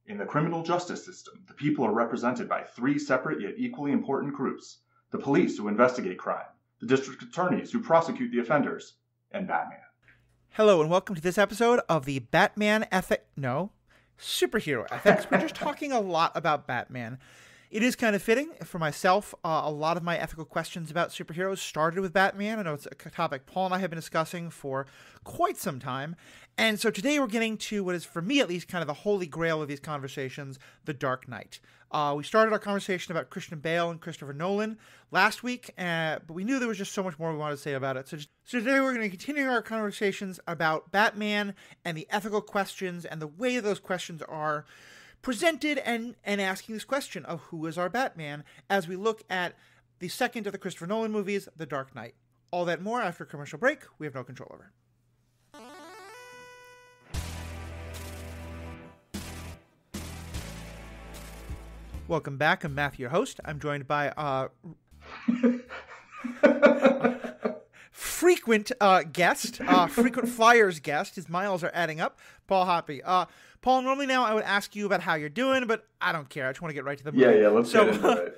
In the criminal justice system, the people are represented by three separate yet equally important groups: the police who investigate crime, the district attorneys who prosecute the offenders, and Batman. Hello and welcome to this episode of the Superhero Ethics. We're just talking a lot about Batman. It is kind of fitting for myself. A lot of my ethical questions about superheroes started with Batman. I know it's a topic Paul and I have been discussing for quite some time. And so today we're getting to what is, for me at least, kind of the holy grail of these conversations, The Dark Knight. We started our conversation about Christian Bale and Christopher Nolan last week, but we knew there was just so much more we wanted to say about it. So today we're going to continue our conversations about Batman and the ethical questions and the way those questions are presented and asking this question of who is our Batman as we look at the second of the Christopher Nolan movies, The Dark Knight. All that and more after a commercial break we have no control over. Welcome back. I'm Matthew, your host. I'm joined by frequent guest, frequent Flyers guest. His miles are adding up. Paul Hoppy. Paul, normally now I would ask you about how you're doing, but I don't care. I just want to get right to the movie. Yeah, let's get into it.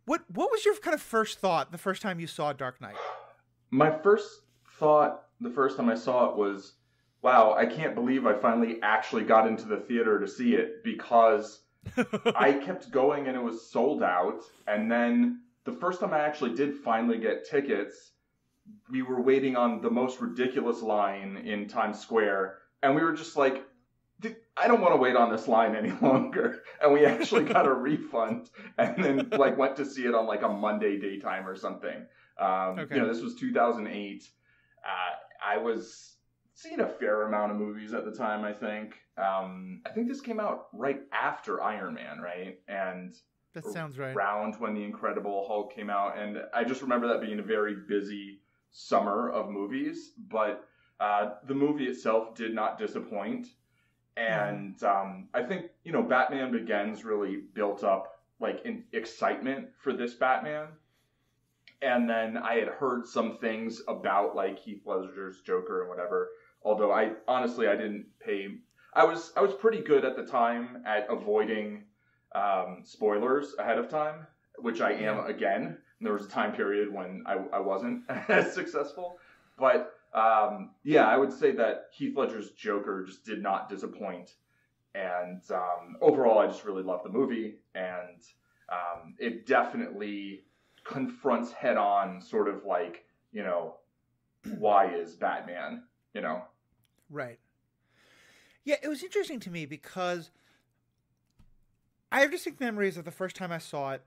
What was your kind of first thought the first time you saw Dark Knight? My first thought the first time I saw it was, wow, I can't believe I finally actually got into the theater to see it, because I kept going and it was sold out. And then the first time I actually did finally get tickets, we were waiting on the most ridiculous line in Times Square. And we were just like, I don't want to wait on this line any longer. And we actually got a refund and then went to see it on a Monday daytime or something. Okay. This was 2008. I was seeing a fair amount of movies at the time, I think. I think this came out right after Iron Man, right? And that sounds right. Around when The Incredible Hulk came out. And I just remember that being a very busy summer of movies. But the movie itself did not disappoint. And I think, Batman Begins really built up an excitement for this Batman. And then I had heard some things about Heath Ledger's Joker and whatever. Although I didn't pay. I was pretty good at the time at avoiding spoilers ahead of time, which I am again. And there was a time period when I wasn't as successful. But I would say that Heath Ledger's Joker just did not disappoint. And overall, I just really loved the movie. And it definitely confronts head on sort of why is Batman, Right. Yeah, it was interesting to me because I have distinct memories of the first time I saw it,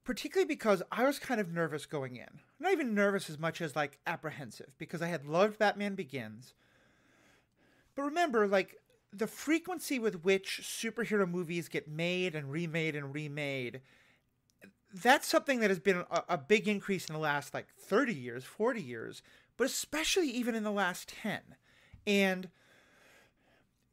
particularly because I was kind of nervous going in. Not even nervous as much as apprehensive, because I had loved Batman Begins. But remember, the frequency with which superhero movies get made and remade, that's something that has been a big increase in the last 30 years, 40 years, but especially even in the last 10. And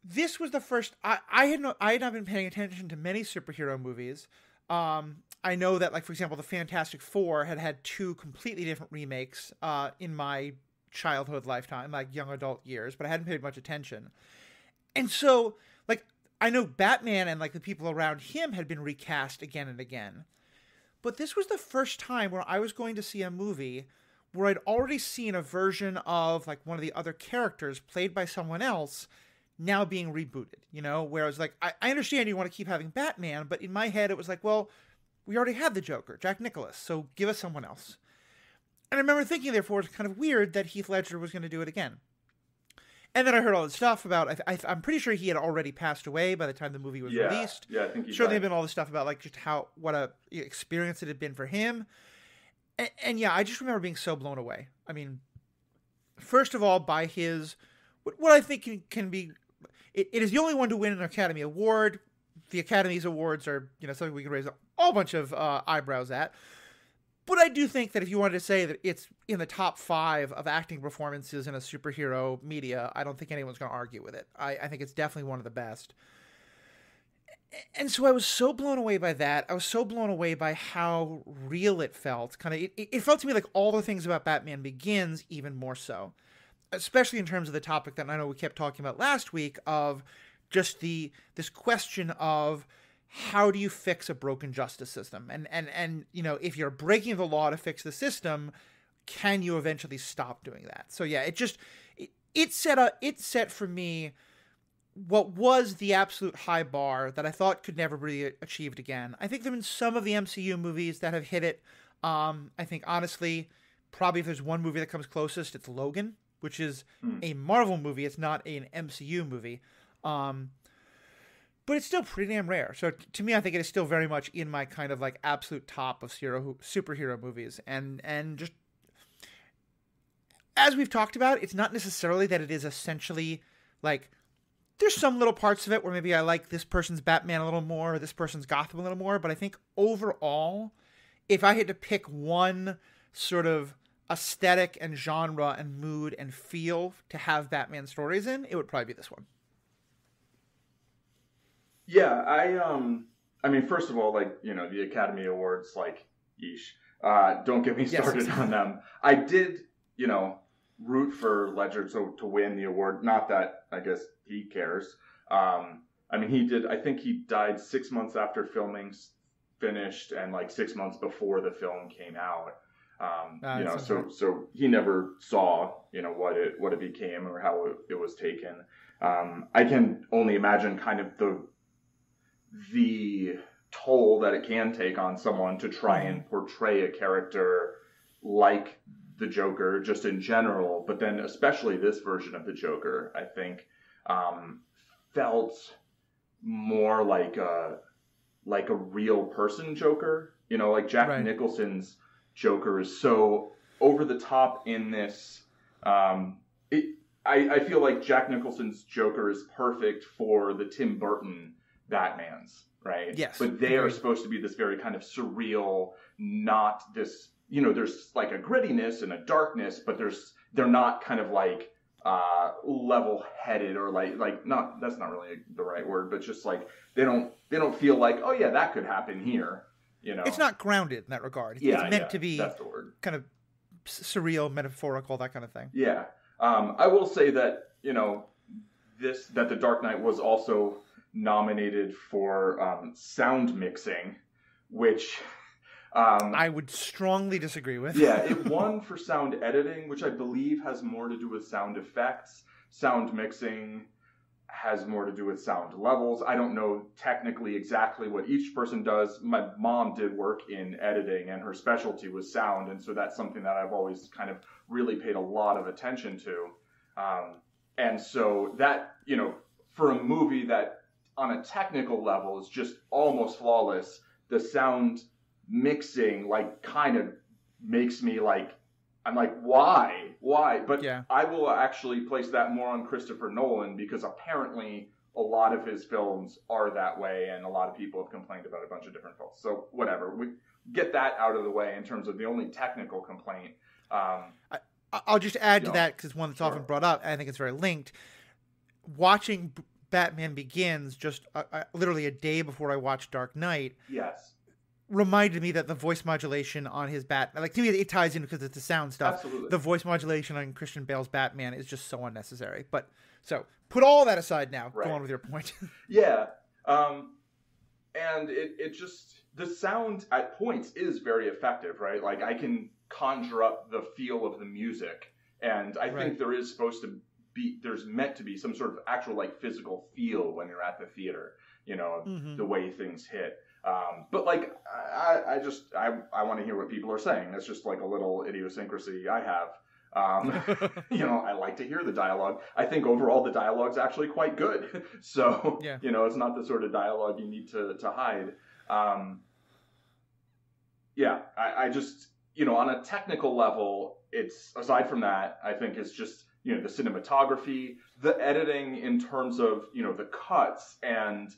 this was the first. I had not been paying attention to many superhero movies. I know that, for example, the Fantastic Four had two completely different remakes in my childhood lifetime, young adult years, but I hadn't paid much attention. And so, I know Batman and the people around him had been recast again and again. But this was the first time where I was going to see a movie where I'd already seen a version of one of the other characters played by someone else now being rebooted, whereas I understand you want to keep having Batman, but in my head it was well, we already had the Joker, Jack Nicklaus, so give us someone else. And I remember thinking, therefore, it's kind of weird that Heath Ledger was going to do it again. And then I heard all this stuff about, I'm pretty sure he had already passed away by the time the movie was released. Yeah, I think he Sure, died. there had been all this stuff about just what a experience it had been for him. And yeah, I just remember being so blown away. I mean, first of all, by his, what I think can be, it is the only one to win an Academy Award. The Academy's awards are, something we can raise a whole bunch of eyebrows at. But I do think that if you wanted to say that it's in the top 5 of acting performances in a superhero media, I don't think anyone's going to argue with it. I think it's definitely one of the best. And so I was so blown away by that. I was so blown away by how real it felt. It felt to me like all the things about Batman Begins, even more so. Especially in terms of the topic that I know we kept talking about last week of just this question of how do you fix a broken justice system, and you know, if you're breaking the law to fix the system, can you eventually stop doing that? So yeah, it set for me what was the absolute high bar that I thought could never be achieved again. I think there have been some of the MCU movies that have hit it. I think honestly, probably if there's one movie that comes closest, it's Logan, which is a Marvel movie. It's not an MCU movie. But it's still pretty damn rare. So to me, I think it is still very much in my kind of like absolute top of superhero movies. And just as we've talked about, it's not necessarily that it is essentially like, there's some little parts of it where maybe I like this person's Batman a little more, or this person's Gotham a little more. But I think overall, if I had to pick one sort of aesthetic and genre and mood and feel to have Batman stories in, it would probably be this one. Yeah, I mean, first of all, like, you know, the Academy Awards, like, yeesh. Don't get me started on them. I did, you know, root for Ledger to win the award. Not that, I guess, he cares. I mean, I think he died 6 months after filming finished and like 6 months before the film came out. You know, so he never saw, you know, what it became or how it was taken. I can only imagine kind of the toll that it can take on someone to try and portray a character like the Joker just in general, but then especially this version of the Joker, I think, felt more like a real person Joker. You know, like Jack Nicholson's Joker is so over the top in this. I feel like Jack Nicholson's Joker is perfect for the Tim Burton Batmans, right? Yes. But they are supposed to be this very kind of surreal, not this, you know, there's like a grittiness and a darkness, but they're not kind of like level-headed or like not, that's not really the right word, but just like they don't feel like, oh yeah, that could happen here, you know. It's not grounded in that regard. It's meant to be, that's the word, kind of surreal, metaphorical, that kind of thing. Yeah. I will say that, you know, that The Dark Knight was also nominated for sound mixing, which I would strongly disagree with. Yeah, it won for sound editing, which I believe has more to do with sound effects. Sound mixing has more to do with sound levels. I don't know technically exactly what each person does. My mom did work in editing, and her specialty was sound, and so that's something that I've always kind of really paid a lot of attention to. And so that, you know, for a movie that on a technical level is just almost flawless, the sound mixing like kind of makes me like, I'm like, why? But yeah. I will actually place that more on Christopher Nolan, because apparently a lot of his films are that way, and a lot of people have complained about a bunch of different films. So whatever, we get that out of the way in terms of the only technical complaint. I'll just add to that, because one that's often brought up, and I think it's very linked. Watching Batman Begins just literally a day before I watched Dark Knight. Yes. Reminded me that the voice modulation on his like, to me it ties in because it's the sound stuff. Absolutely. The voice modulation on Christian Bale's Batman is just so unnecessary. But so put all that aside now. Right. Go on with your point. Yeah. And it just, the sound at points is very effective, right? Like I can conjure up the feel of the music, and I think there is supposed to be, there's meant to be some sort of actual like physical feel when you're at the theater, you know, the way things hit. But like, I want to hear what people are saying. That's just like a little idiosyncrasy I have. You know, I like to hear the dialogue. I think overall the dialogue's actually quite good. So, yeah. You know, it's not the sort of dialogue you need to hide. Yeah, I just, you know, on a technical level, it's, aside from that, I think it's just, you know, the cinematography, the editing in terms of, you know, the cuts and,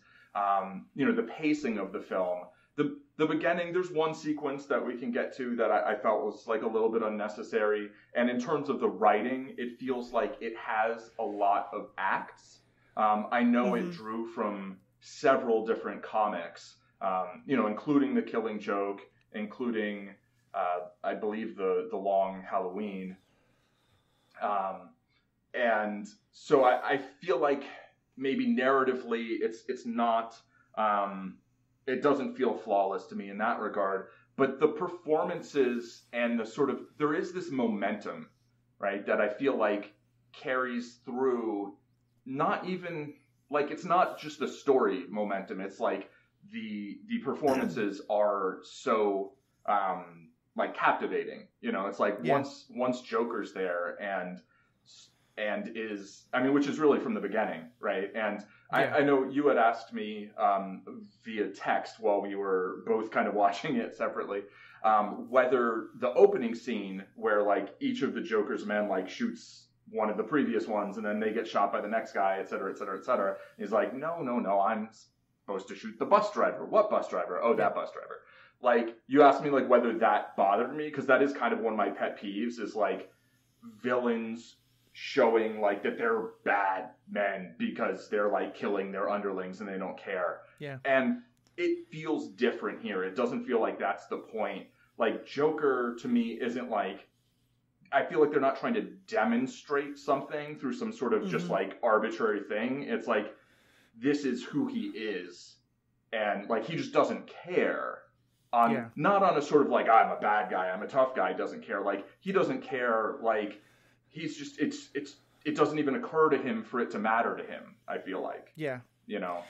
you know, the pacing of the film. The beginning, there's one sequence that we can get to that I felt was like a little bit unnecessary. And in terms of the writing, it feels like it has a lot of acts. I know it drew from several different comics, you know, including The Killing Joke, including, I believe, the Long Halloween. And so I feel like maybe narratively it's not, it doesn't feel flawless to me in that regard. But the performances and the sort of, there is this momentum, right, that I feel like carries through, not even, like, it's not just the story momentum. It's like the performances are so, like, captivating. You know, it's like once Joker's there and is, I mean, which is really from the beginning, right? And I know you had asked me via text while we were both kind of watching it separately, whether the opening scene where, like, each of the Joker's men, like, shoots one of the previous ones and then they get shot by the next guy, et cetera, et cetera, et cetera. He's like, no, I'm supposed to shoot the bus driver. What bus driver? Oh, that bus driver. Like, you asked me, like, whether that bothered me, because that is kind of one of my pet peeves, is, like, villains showing, like, that they're bad men because they're, like, killing their underlings and they don't care. Yeah. And it feels different here. It doesn't feel like that's the point. Like, Joker, to me, isn't, like, I feel like they're not trying to demonstrate something through some sort of just, like, arbitrary thing. It's like, this is who he is. And, like, he just doesn't care. Not on a sort of, like, I'm a bad guy, I'm a tough guy, doesn't care. Like, he doesn't care, like, he's just, it doesn't even occur to him for it to matter to him, I feel like. Yeah. You know?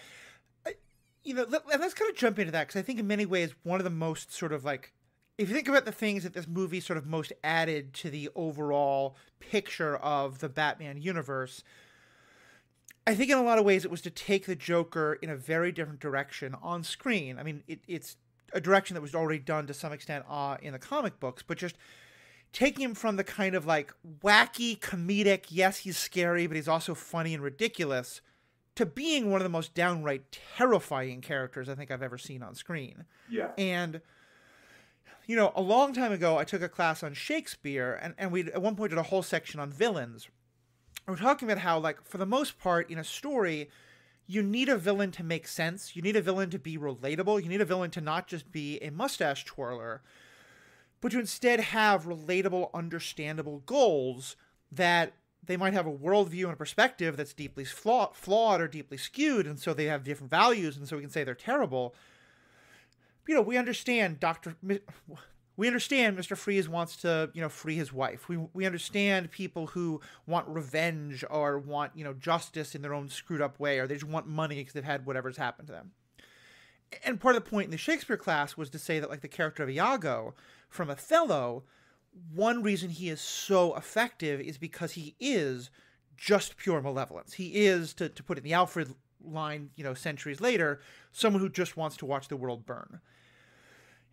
And let's kind of jump into that, because I think in many ways, one of the most sort of, like, if you think about the things that this movie sort of most added to the overall picture of the Batman universe, I think in a lot of ways it was to take the Joker in a very different direction on screen. I mean, it's a direction that was already done to some extent in the comic books, but just taking him from the kind of, like, wacky, comedic, yes, he's scary, but he's also funny and ridiculous, to being one of the most downright terrifying characters I think I've ever seen on screen. Yeah. And, you know, a long time ago, I took a class on Shakespeare, and we at one point did a whole section on villains. We're talking about how, like, for the most part, in a story, you need a villain to make sense. You need a villain to be relatable. You need a villain to not just be a mustache twirler, but to instead have relatable, understandable goals that they might have a worldview and a perspective that's deeply flawed or deeply skewed, and so they have different values, and so we can say they're terrible. You know, we understand Mr. Freeze wants to, you know, free his wife. We understand people who want revenge or want, you know, justice in their own screwed up way, or they just want money because they've had whatever's happened to them. And part of the point in the Shakespeare class was to say that, like, the character of Iago from Othello, one reason he is so effective is because he is just pure malevolence. He is, to put it in the Alfred line, you know, centuries later, someone who just wants to watch the world burn.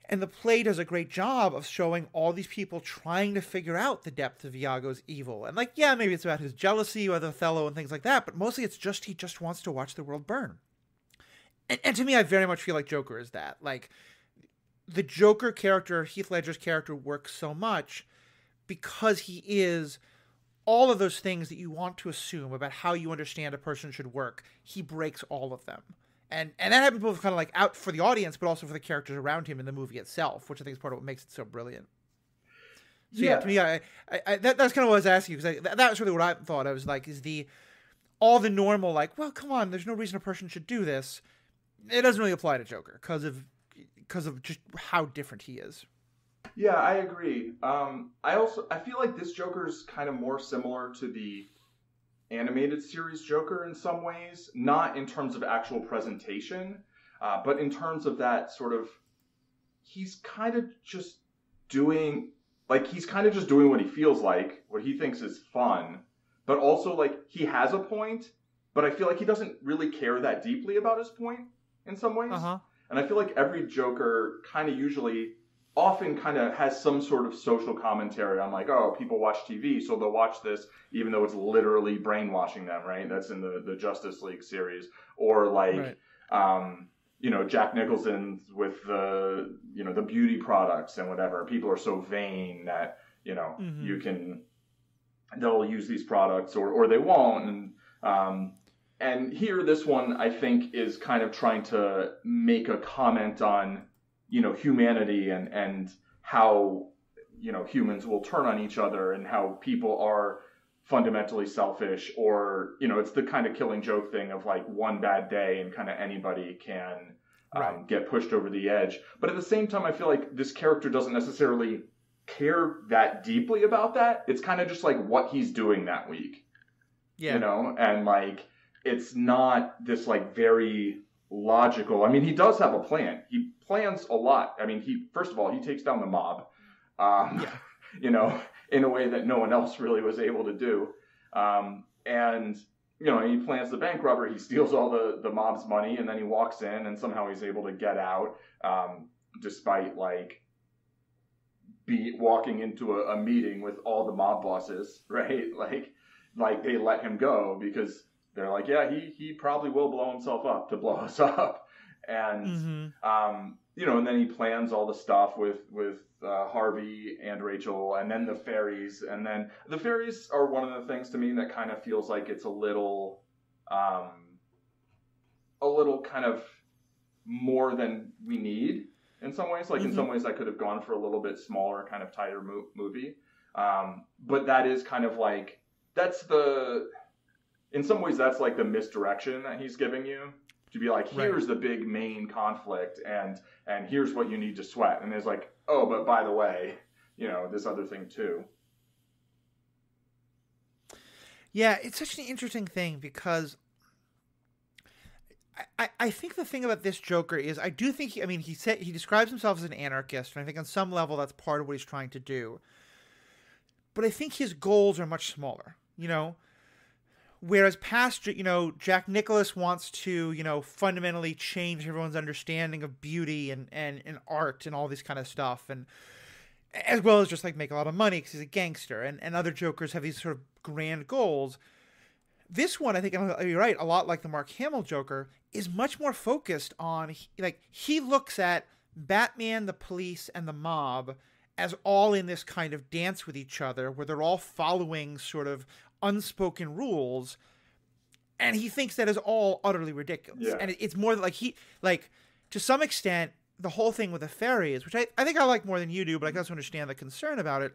And the play does a great job of showing all these people trying to figure out the depth of Iago's evil. And, like, yeah, maybe it's about his jealousy with Othello and things like that, but mostly it's just he just wants to watch the world burn. And to me, I very much feel like Joker is that. Like, the Joker character, Heath Ledger's character, works so much because he is all of those things that you want to assume about how you understand a person should work. He breaks all of them. And that happens both kind of, like, out for the audience, but also for the characters around him in the movie itself, which I think is part of what makes it so brilliant. So yeah, to me, that's kind of what I was asking, because that was really what I thought. I was like, is all the normal, like, well, come on, there's no reason a person should do this. It doesn't really apply to Joker because of just how different he is. Yeah, I agree. I feel like this Joker's kind of more similar to the animated series Joker in some ways, not in terms of actual presentation, but in terms of that sort of, he's kind of just doing what he feels like, what he thinks is fun, but also, like, he has a point, but I feel like he doesn't really care that deeply about his point in some ways. Uh-huh. And I feel like every Joker often has some sort of social commentary on, like, oh, people watch TV, so they'll watch this even though it's literally brainwashing them, right? That's in the Justice League series. Or, like, right. You know, Jack Nicholson with the beauty products and whatever. People are so vain that, you know, they'll use these products or they won't. And here, this one, I think, is kind of trying to make a comment on, you know, humanity and how, you know, humans will turn on each other and how people are fundamentally selfish, or, you know, it's the kind of Killing Joke thing of like one bad day and kind of anybody can get pushed over the edge. But at the same time, I feel like this character doesn't necessarily care that deeply about that. It's kind of just like what he's doing that week, you know, and like it's not this like very logical. I mean, he does have a plan. He plans a lot. I mean, first of all, he takes down the mob, you know, in a way that no one else really was able to do. And, you know, he plans the bank robbery. He steals all the mob's money, and then he walks in, and somehow he's able to get out, despite like walking into a meeting with all the mob bosses, right? Like they let him go because they're like, yeah, he probably will blow himself up to blow us up. And, you know, and then he plans all the stuff with Harvey and Rachel, and then the fairies. And then the fairies are one of the things to me that kind of feels like it's a little kind of more than we need in some ways. Like in some ways I could have gone for a little bit smaller, kind of tighter movie. But that is kind of like, in some ways that's like the misdirection that he's giving you. To be like, here's the big main conflict, and here's what you need to sweat. And there's like, oh, but by the way, you know, this other thing too. Yeah, it's such an interesting thing because I think the thing about this Joker is I do think he describes himself as an anarchist, and I think on some level that's part of what he's trying to do. But I think his goals are much smaller, you know. Whereas past, you know, Jack Nicklaus wants to, you know, fundamentally change everyone's understanding of beauty and art and all this kind of stuff. And as well as just like make a lot of money because he's a gangster. And other Jokers have these sort of grand goals. This one, I think, you're right, a lot like the Mark Hamill Joker, is much more focused on, like, he looks at Batman, the police, and the mob as all in this kind of dance with each other where they're all following sort of unspoken rules, and he thinks that is all utterly ridiculous. And it's more like to some extent the whole thing with the fairies, which I think I like more than you do, but I also understand the concern about it.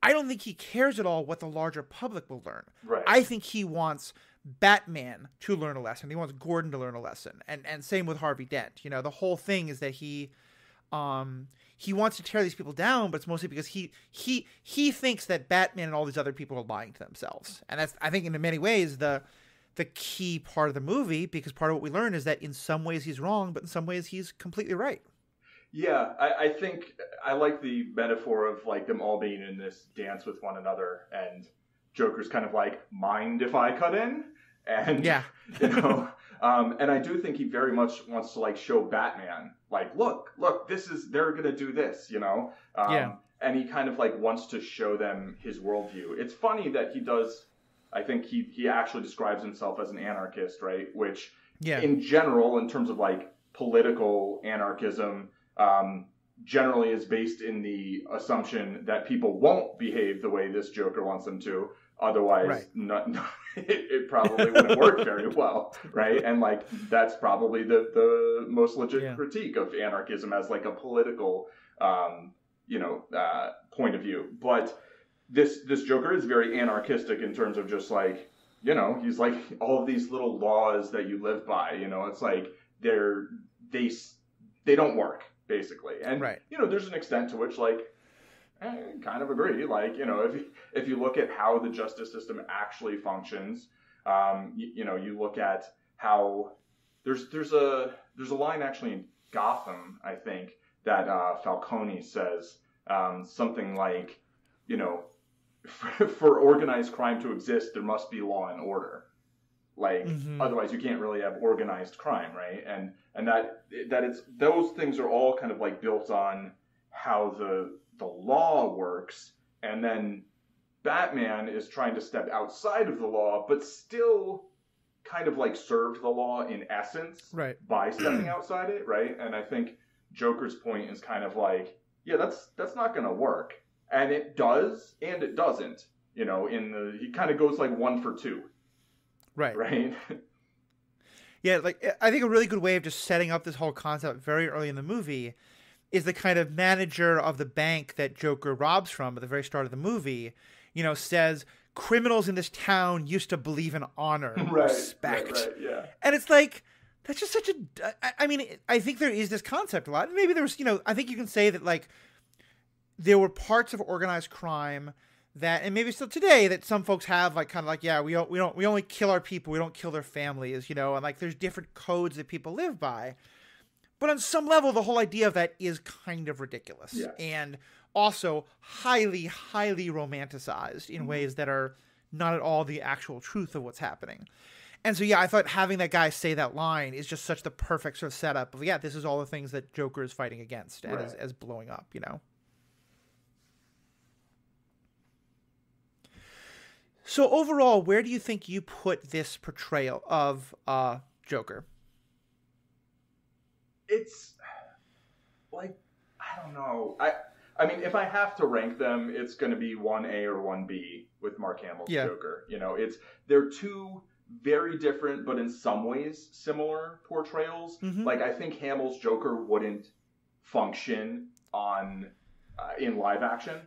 I don't think he cares at all what the larger public will learn. I think he wants Batman to learn a lesson. He wants Gordon to learn a lesson, and same with Harvey Dent. You know, the whole thing is that he wants to tear these people down, but it's mostly because he thinks that Batman and all these other people are lying to themselves. And that's, I think, in many ways, the key part of the movie, because part of what we learn is that in some ways he's wrong, but in some ways he's completely right. Yeah, I think I like the metaphor of like them all being in this dance with one another, and Joker's kind of like, mind if I cut in? And, you know, and I do think he very much wants to like show Batman, like, look, they're going to do this, you know? And he kind of like wants to show them his worldview. It's funny that he does, I think he actually describes himself as an anarchist, right? Which in general, in terms of like political anarchism, generally is based in the assumption that people won't behave the way this Joker wants them to. Otherwise, it probably wouldn't work very well, right? And like that's probably the most legit critique of anarchism as like a political, point of view. But this Joker is very anarchistic in terms of just like, you know, he's like all of these little laws that you live by. You know, it's like they don't work basically, and you know, there's an extent to which like. I kind of agree. Like, you know, if you look at how the justice system actually functions, you know, you look at how there's a line actually in Gotham, I think, that Falcone says something like, you know, for organized crime to exist, there must be law and order. Like, otherwise you can't really have organized crime, right? And that it's those things are all kind of like built on how the law works, and then Batman is trying to step outside of the law, but still kind of like serve the law in essence by stepping outside it, right? And I think Joker's point is kind of like, yeah, that's not going to work, and it does, and it doesn't. You know, he kind of goes like 1 for 2, right? Yeah, like I think a really good way of just setting up this whole concept very early in the movie is the kind of manager of the bank that Joker robs from at the very start of the movie, you know, says, criminals in this town used to believe in honor, respect. Right, yeah. And it's like, that's just such a, I mean, I think there is this concept a lot. Maybe there was, I think you can say that like there were parts of organized crime that, and maybe still today, that some folks have like kind of like, yeah, we only kill our people, we don't kill their families, and like there's different codes that people live by. But on some level, the whole idea of that is kind of ridiculous, and also highly, highly romanticized in ways that are not at all the actual truth of what's happening. And so, I thought having that guy say that line is just such the perfect sort of setup of, this is all the things that Joker is fighting against and as blowing up, So overall, where do you think you put this portrayal of Joker? It's like, I don't know. I mean, if I have to rank them, it's going to be 1A or 1B with Mark Hamill's Joker. They're two very different, but in some ways similar portrayals. Mm-hmm. Like, I think Hamill's Joker wouldn't function in live action.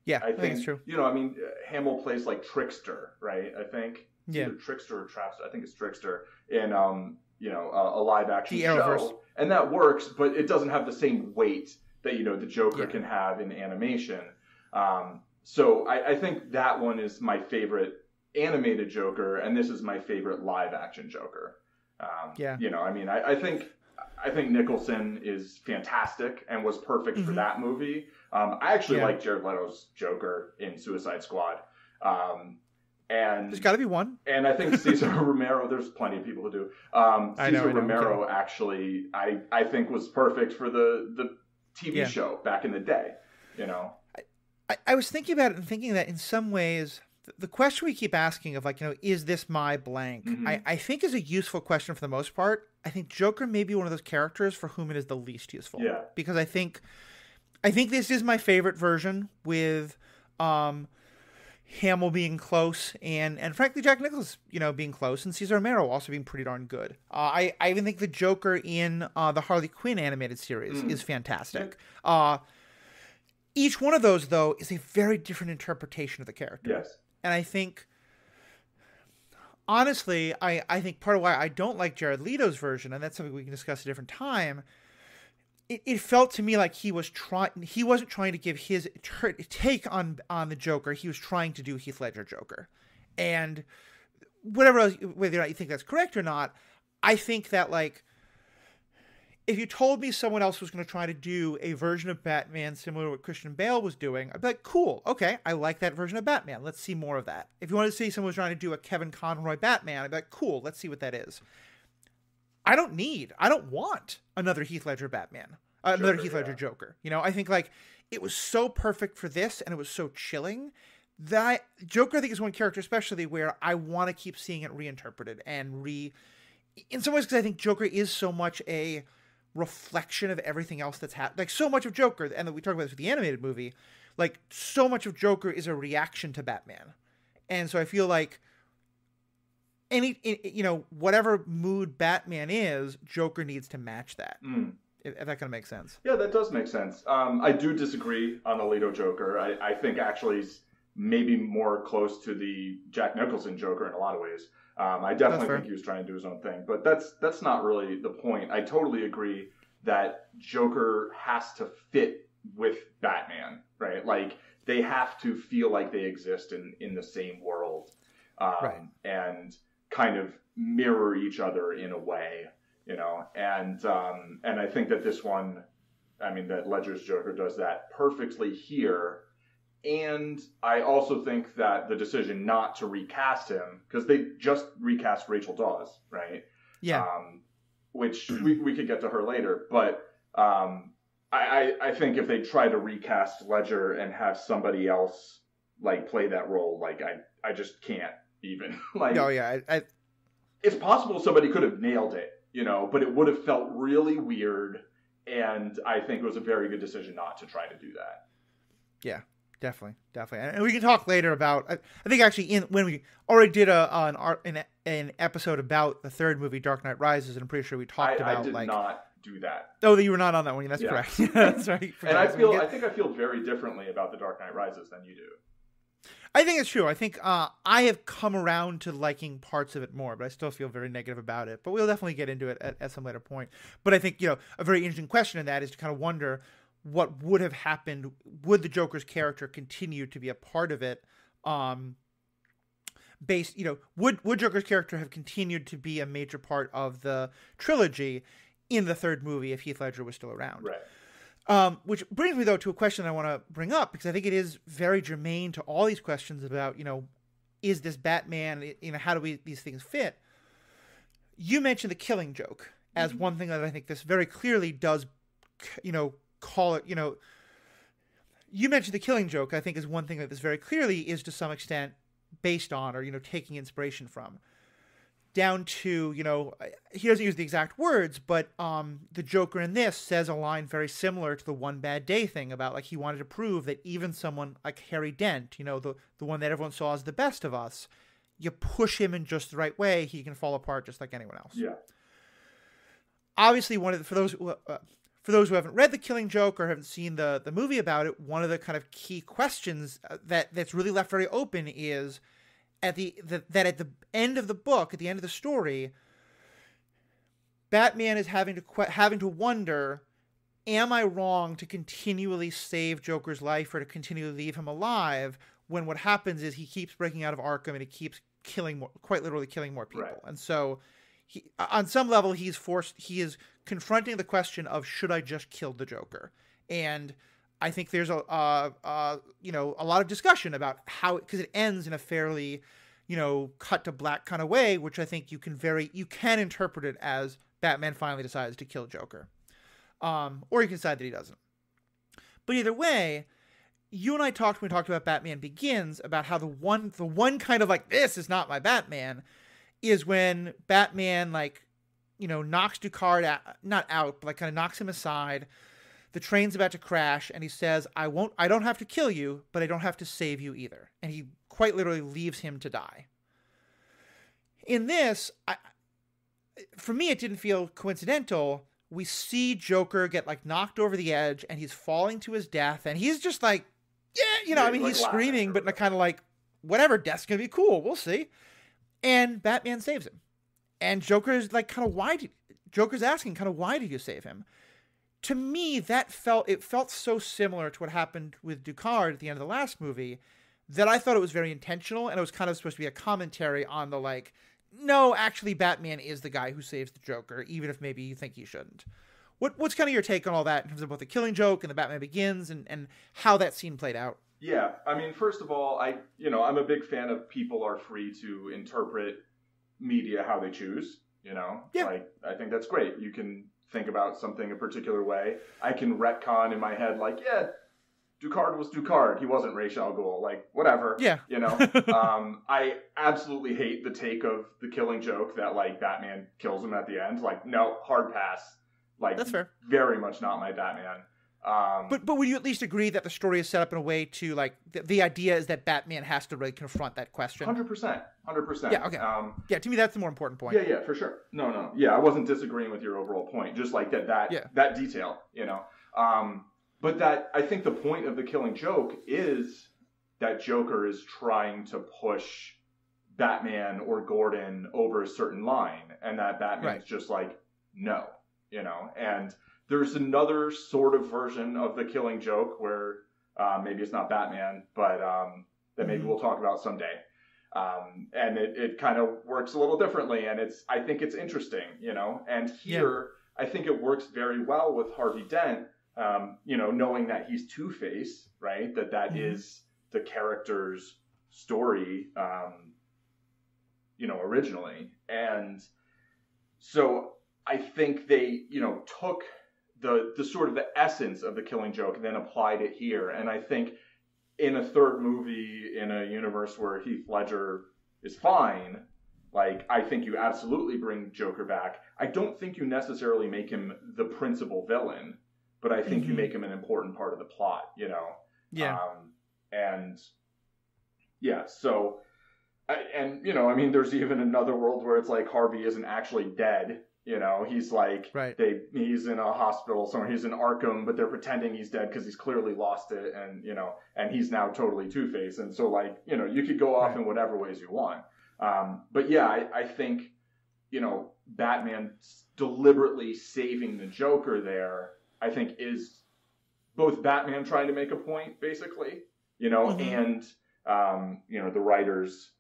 Yeah, I think it's true. Hamill plays like Trickster, right? I think. Yeah. Either Trickster or Trapster. I think it's Trickster in a live action show, and that works, but it doesn't have the same weight that the Joker can have in animation. So I think that one is my favorite animated Joker, and this is my favorite live action Joker. I think Nicholson is fantastic and was perfect for that movie. I actually like Jared Leto's Joker in Suicide Squad. And there's got to be one. And I think Cesar Romero, there's plenty of people who do. Cesar Romero actually, I think was perfect for the TV show back in the day, I was thinking about it and thinking that in some ways, the question we keep asking of like, is this my blank? Mm-hmm. I think is a useful question for the most part. I think Joker may be one of those characters for whom it is the least useful. Yeah. Because I think this is my favorite version with Hamill being close and frankly Jack Nicholson, being close, and Cesar Romero also being pretty darn good. I even think the Joker in the Harley Quinn animated series is fantastic. Each one of those, though, is a very different interpretation of the character. Yes. And I think, honestly, I think part of why I don't like Jared Leto's version, and that's something we can discuss at a different time, it felt to me like he wasn't trying to give his take on the Joker. He was trying to do Heath Ledger Joker. And whether or not you think that's correct or not, I think that, like, if you told me someone else was going to try to do a version of Batman similar to what Christian Bale was doing, I'd be like, cool, okay, I like that version of Batman. Let's see more of that. If you wanted to see someone was trying to do a Kevin Conroy Batman, I'd be like, cool, let's see what that is. I don't want another Heath Ledger Batman, another Heath Ledger Joker. I think like it was so perfect for this, and it was so chilling that Joker, I think, is one character especially where I want to keep seeing it reinterpreted and in some ways, because I think Joker is so much a reflection of everything else that's happened. Like so much of Joker, and we talked about this with the animated movie, like so much of Joker is a reaction to Batman. And so I feel like whatever mood Batman is, Joker needs to match that. If that kind of makes sense. Yeah, that does make sense. I do disagree on the Leto Joker. I think actually he's maybe more close to the Jack Nicholson Joker in a lot of ways. I definitely think he was trying to do his own thing, but that's not really the point. I totally agree that Joker has to fit with Batman, right? Like they have to feel like they exist in the same world, and kind of mirror each other in a way, And I think that this one, that Ledger's Joker does that perfectly here. And I also think that the decision not to recast him, because they just recast Rachel Dawes, right? Yeah. Which we could get to her later. But I think if they try to recast Ledger and have somebody else like play that role, like I just can't even. Like, oh yeah, it's possible somebody could have nailed it, but it would have felt really weird. And I think it was a very good decision not to try to do that. Yeah. Definitely. And we can talk later about, I think actually when we already did an episode about the third movie, Dark Knight Rises, and I'm pretty sure we talked about I did not do that. Oh, you were not on that one. That's correct. That's right. And I think I feel very differently about the Dark Knight Rises than you do. I think it's true. I think I have come around to liking parts of it more, but I still feel very negative about it. But we'll definitely get into it at some later point. But I think, a very interesting question in that is to kind of wonder what would have happened. Would the Joker's character continue to be a part of it? Would Joker's character have continued to be a major part of the trilogy in the third movie if Heath Ledger was still around? Right. Which brings me, though, to a question I want to bring up, because I think it is very germane to all these questions about, is this Batman, how do these things fit? You mentioned the Killing Joke as one thing that I think this very clearly does, call it, you mentioned the Killing Joke, I think, is one thing that this very clearly is to some extent based on or, taking inspiration from. Down to, he doesn't use the exact words, but the Joker in this says a line very similar to the One Bad Day thing about, like, he wanted to prove that even someone like Harry Dent, the one that everyone saw as the best of us, you push him in just the right way, he can fall apart just like anyone else. Yeah. Obviously, for those who haven't read The Killing Joke or haven't seen the movie about it, one of the kind of key questions that's really left very open is, at the end of the book, at the end of the story, Batman is having to wonder, am I wrong to continually save Joker's life or to continually leave him alive when what happens is he keeps breaking out of Arkham and he keeps quite literally killing more people. Right. And so on some level he is confronting the question of, should I just kill the Joker? And I think there's a lot of discussion about how, because it ends in a fairly, cut to black kind of way, which I think you can interpret it as Batman finally decides to kill Joker. Or you can decide that he doesn't. But either way, you and I talked when we talked about Batman Begins about how the one kind of like, this is not my Batman, is when Batman knocks Ducard not out, but kind of knocks him aside. The train's about to crash, and he says, I don't have to kill you, but I don't have to save you either. And he quite literally leaves him to die. In this, for me, it didn't feel coincidental. We see Joker get knocked over the edge, and he's falling to his death, and he's just he's screaming, but kind of whatever, death's gonna be cool, we'll see. And Batman saves him. And Joker's Joker's asking, why did you save him? To me, it felt so similar to what happened with Ducard at the end of the last movie that I thought it was very intentional, and it was kind of supposed to be a commentary on the no, actually Batman is the guy who saves the Joker, even if maybe you think he shouldn't. What's kind of your take on all that in terms of both the Killing Joke and the Batman Begins and how that scene played out? Yeah, I mean, first of all, I'm a big fan of people are free to interpret media how they choose, Yeah. I think that's great. You can think about something a particular way. I can retcon in my head, Ducard was Ducard. He wasn't Ra's al Ghul. Whatever. Yeah. I absolutely hate the take of the Killing Joke that, Batman kills him at the end. No, hard pass. That's fair. Very much not my Batman. But would you at least agree that the story is set up in a way to, the idea is that Batman has to really confront that question? 100%. Yeah, okay. To me, that's the more important point. Yeah, for sure. No. Yeah, I wasn't disagreeing with your overall point. Just that detail, But I think the point of the Killing Joke is that Joker is trying to push Batman or Gordon over a certain line, and that Batman's just no, and there's another sort of version of the Killing Joke where maybe it's not Batman, but that maybe we'll talk about someday. And it kind of works a little differently, and I think it's interesting, and here I think it works very well with Harvey Dent, knowing that he's Two-Face, right? That is the character's story, originally. And so I think they, took the sort of the essence of the Killing Joke and then applied it here. And I think in a third movie in a universe where Heath Ledger is fine, I think you absolutely bring Joker back. I don't think you necessarily make him the principal villain, but I think you make him an important part of the plot, Yeah. So, there's even another world where it's Harvey isn't actually dead, You know, he's like, Right. he's in a hospital somewhere. He's in Arkham, but they're pretending he's dead because he's clearly lost it, and you know, and he's now totally Two-Face. And so, like, you know, you could go off Right. in whatever ways you want. But yeah, I think, you know, Batman deliberately saving the Joker there, I think, is both Batman trying to make a point, basically, you know, and you know, the writers,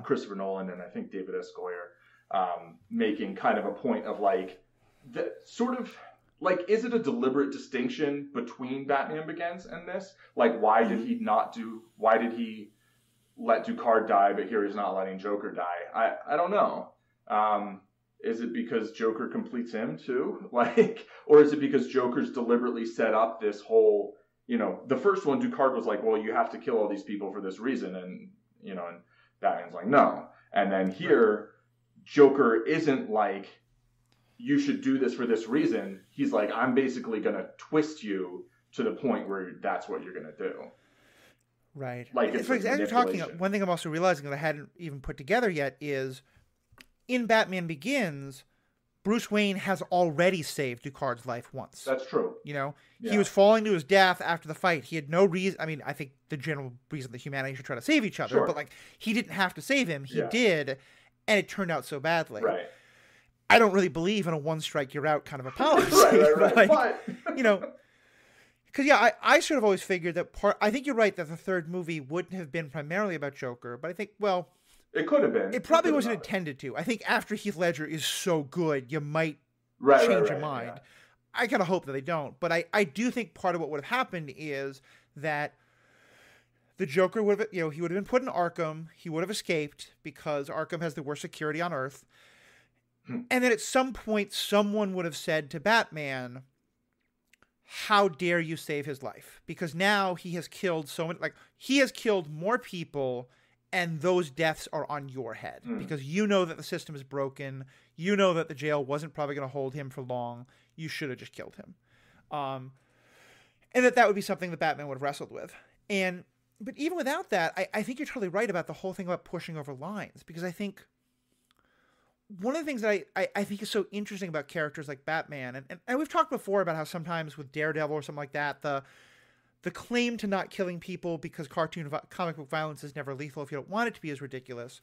Christopher Nolan and I think David S. Goyer. Making kind of a point of like, the sort of like, is it a deliberate distinction between Batman Begins and this? Like, why did he let Ducard die, but here he's not letting Joker die? I don't know. Is it because Joker completes him too? Like, or is it because Joker's deliberately set up this whole, you know, the first one, Ducard was like, well, you have to kill all these people for this reason. And, you know, and Batman's like, no. And then here, Joker isn't like, you should do this for this reason. He's like, I'm basically going to twist you to the point where that's what you're going to do. Right. Like, as you're talking, one thing I'm also realizing that I hadn't even put together yet is in Batman Begins, Bruce Wayne has already saved Ducard's life once. That's true. You know, he was falling to his death after the fight. He had no reason. I mean, I think the general reason that humanity should try to save each other, but like, he didn't have to save him. He did. And it turned out so badly. Right. I don't really believe in a one strike you're out kind of a policy. right. Like, you know, because I sort of always figured that I think you're right that the third movie wouldn't have been primarily about Joker, but I think, well, it could have been. It probably wasn't intended to. I think after Heath Ledger is so good, you might change your mind. Yeah. I kind of hope that they don't, but I do think part of what would have happened is that the Joker would have, you know, he would have been put in Arkham. He would have escaped because Arkham has the worst security on Earth. And then at some point, someone would have said to Batman, how dare you save his life? Because now he has killed he has killed more people, and those deaths are on your head. Because you know that the system is broken. You know that the jail wasn't probably going to hold him for long. You should have just killed him. And that would be something that Batman would have wrestled with. But even without that, I think you're totally right about the whole thing about pushing over lines. Because I think one of the things that I think is so interesting about characters like Batman, and we've talked before about how sometimes with Daredevil or something like that, the claim to not killing people because comic book violence is never lethal if you don't want it to be is ridiculous.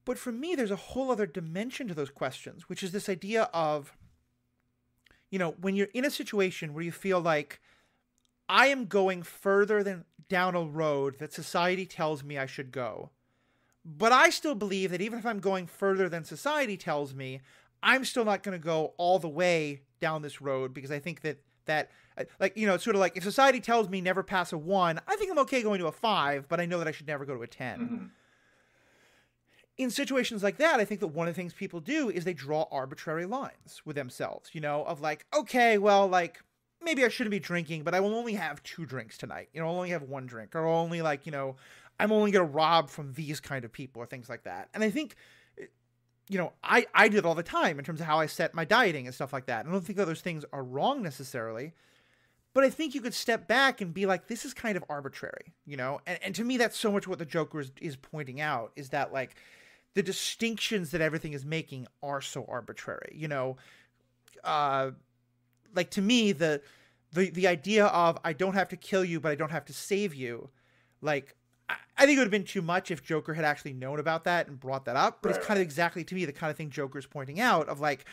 But for me, there's a whole other dimension to those questions, which is this idea of, you know, when you're in a situation where you feel like, I am going further than down a road that society tells me I should go. But I still believe that even if I'm going further than society tells me, I'm still not going to go all the way down this road because I think that like, you know, it's sort of like if society tells me never pass a 1, I think I'm okay going to a 5, but I know that I should never go to a 10. In situations like that, I think that one of the things people do is they draw arbitrary lines with themselves, you know, of like, okay, well, like, maybe I shouldn't be drinking, but I will only have 2 drinks tonight. You know, I'll only have 1 drink, or I'll only, like, you know, I'm only going to rob from these kind of people or things like that. And I think, you know, I do it all the time in terms of how I set my dieting and stuff like that. I don't think that those things are wrong necessarily, but I think you could step back and be like, this is kind of arbitrary, you know? And to me, that's so much what the Joker is pointing out, is that, like, the distinctions that everything is making are so arbitrary, you know? Like, to me, the idea of I don't have to kill you, but I don't have to save you, like, I think it would have been too much if Joker had actually known about that and brought that up. But It's kind of exactly, to me, the kind of thing Joker's pointing out of, like,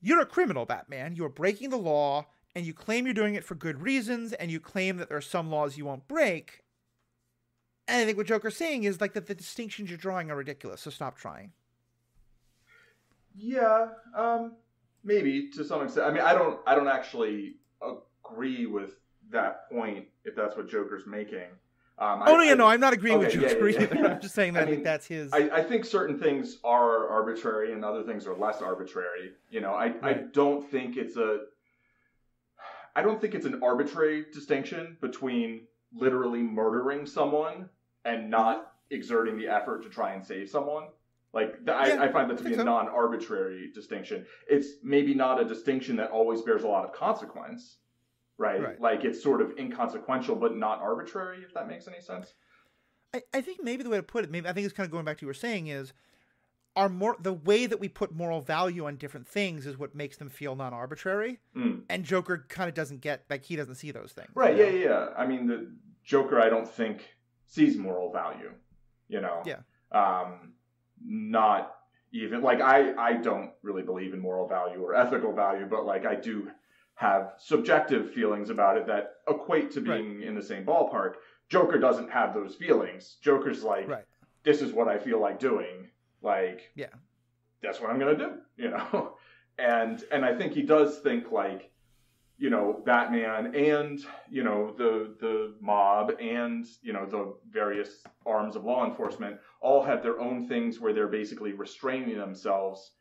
you're a criminal, Batman. You're breaking the law, and you claim you're doing it for good reasons, and you claim that there are some laws you won't break. And I think what Joker's saying is, like, that the distinctions you're drawing are ridiculous, so stop trying. Yeah, maybe to some extent. I mean, I don't actually agree with that point if that's what Joker's making. No, I'm not agreeing with Joker either. I'm just saying that I think that's his. I think certain things are arbitrary and other things are less arbitrary. You know, I don't think it's an arbitrary distinction between literally murdering someone and not exerting the effort to try and save someone. Like, I find that to be a non-arbitrary distinction. It's maybe not a distinction that always bears a lot of consequence, right? Like, it's sort of inconsequential, but not arbitrary, if that makes any sense. I think maybe the way to put it, I think it's kind of going back to what you were saying, is the way that we put moral value on different things is what makes them feel non-arbitrary. And Joker kind of doesn't get, like, he doesn't see those things. Right, yeah. I mean, the Joker, I don't think, sees moral value, you know? Yeah. Not even, like, I don't really believe in moral value or ethical value, but, like, I do have subjective feelings about it that equate to being in the same ballpark. Joker doesn't have those feelings. Joker's like, this is what I feel like doing. Like, that's what I'm going to do, you know? And I think he does think, like, you know, Batman and, you know, the mob and, you know, the various arms of law enforcement all have their own things where they're basically restraining themselves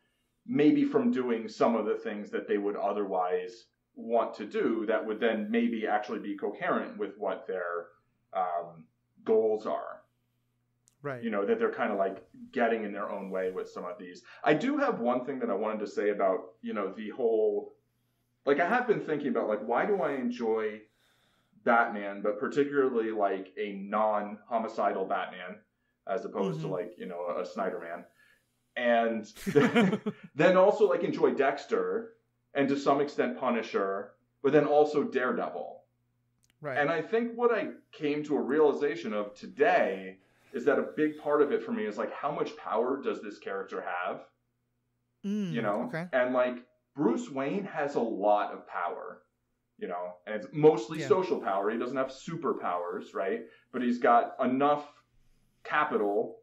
maybe from doing some of the things that they would otherwise want to do that would then maybe actually be coherent with what their goals are. Right. You know, that they're kind of like getting in their own way with some of these. I do have one thing that I wanted to say about, you know, the whole, like, I have been thinking about, like, why do I enjoy Batman, but particularly, like, a non-homicidal Batman, as opposed to, like, you know, a Snyder Man. And then also, like, enjoy Dexter, and to some extent Punisher, but then also Daredevil. Right. And I think what I came to a realization of today is that a big part of it for me is, like, how much power does this character have? You know? Okay. And, like, Bruce Wayne has a lot of power, you know, and it's mostly social power. He doesn't have superpowers, right? But he's got enough capital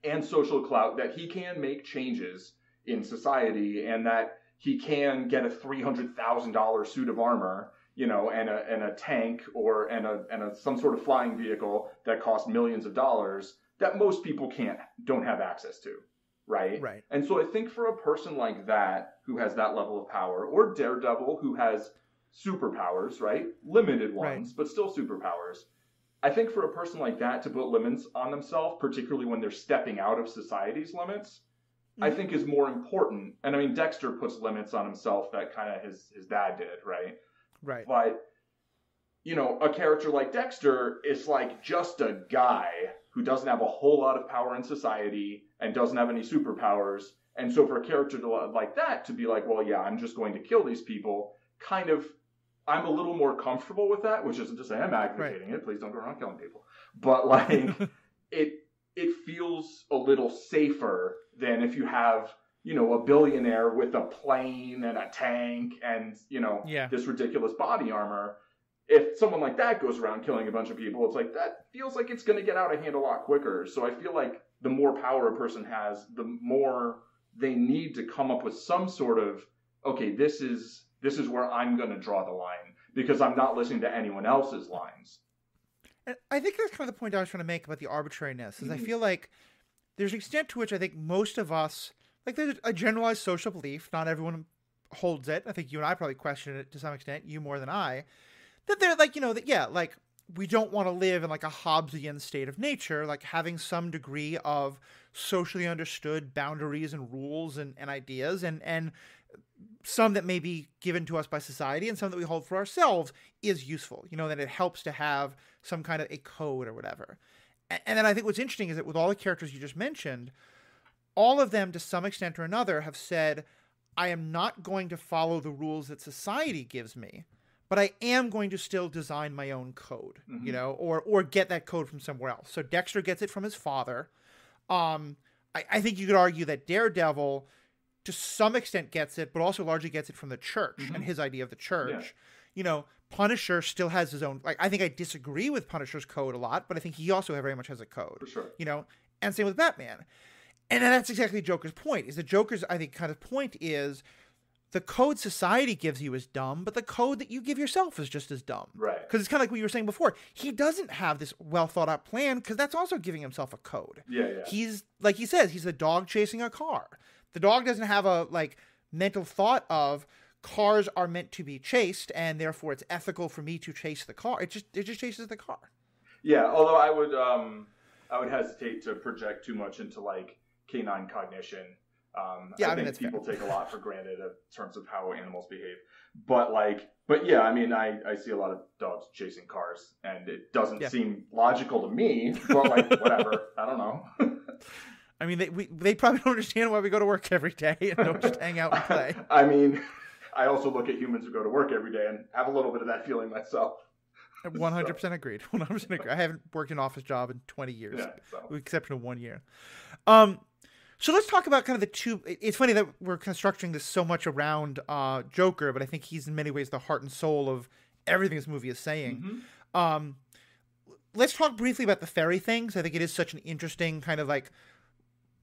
and social clout that he can make changes in society, and that he can get a $300,000 suit of armor, you know, and a tank or some sort of flying vehicle that costs millions of dollars that most people don't have access to. Right? Right. And so I think for a person like that, who has that level of power, or Daredevil, who has superpowers, right? Limited ones, but still superpowers. I think for a person like that to put limits on themselves, particularly when they're stepping out of society's limits, I think is more important. And I mean, Dexter puts limits on himself that kind of his dad did, right? Right. But, you know, a character like Dexter is like just a guy who doesn't have a whole lot of power in society and doesn't have any superpowers. And so for a character like that to be like, well, yeah, I'm just going to kill these people, kind of, I'm a little more comfortable with that, which isn't to say I'm advocating it. Please don't go around killing people. But, like, it feels a little safer than if you have, you know, a billionaire with a plane and a tank and, you know, this ridiculous body armor. If someone like that goes around killing a bunch of people, it's like, that feels like it's going to get out of hand a lot quicker. So I feel like the more power a person has, the more they need to come up with some sort of, okay, this is where I'm going to draw the line, because I'm not listening to anyone else's lines. And I think that's kind of the point I was trying to make about the arbitrariness, is I feel like there's an extent to which I think most of us, like, there's a generalized social belief, not everyone holds it. I think you and I probably question it to some extent, you more than I, that they're like, you know, that, like, we don't want to live in, like, a Hobbesian state of nature, like having some degree of socially understood boundaries and rules and ideas, and some that may be given to us by society and some that we hold for ourselves is useful, you know, that it helps to have some kind of a code or whatever. And then I think what's interesting is that with all the characters you just mentioned, all of them to some extent or another have said, I am not going to follow the rules that society gives me, but I am going to still design my own code, you know, or get that code from somewhere else. So Dexter gets it from his father. I think you could argue that Daredevil, to some extent, gets it, but also largely gets it from the church and his idea of the church. Yeah. You know, Punisher still has his own, like, I think I disagree with Punisher's code a lot, but I think he also very much has a code. For sure. You know, and same with Batman. And that's exactly Joker's point, is the Joker's, I think, kind of point is, the code society gives you is dumb, but the code that you give yourself is just as dumb. Right. Because it's kind of like what you were saying before. He doesn't have this well thought out plan, because that's also giving himself a code. Yeah. He's, like he says, he's a dog chasing a car. The dog doesn't have a, like, mental thought of cars are meant to be chased, and therefore it's ethical for me to chase the car. It just chases the car. Yeah, although I would hesitate to project too much into, like, canine cognition. I think people take a lot for granted in terms of how animals behave. But yeah, I mean, I see a lot of dogs chasing cars, and it doesn't seem logical to me, but, like, whatever. I don't know. I mean, they probably don't understand why we go to work every day and don't just hang out and play. I mean, I also look at humans who go to work every day and have a little bit of that feeling myself. 100% agreed. 100% agreed. I haven't worked an office job in 20 years, with the exception of 1 year. So let's talk about kind of the two. It's funny that we're constructing this so much around Joker, but I think he's in many ways the heart and soul of everything this movie is saying. Mm-hmm. Let's talk briefly about the fairy things. I think it is such an interesting kind of like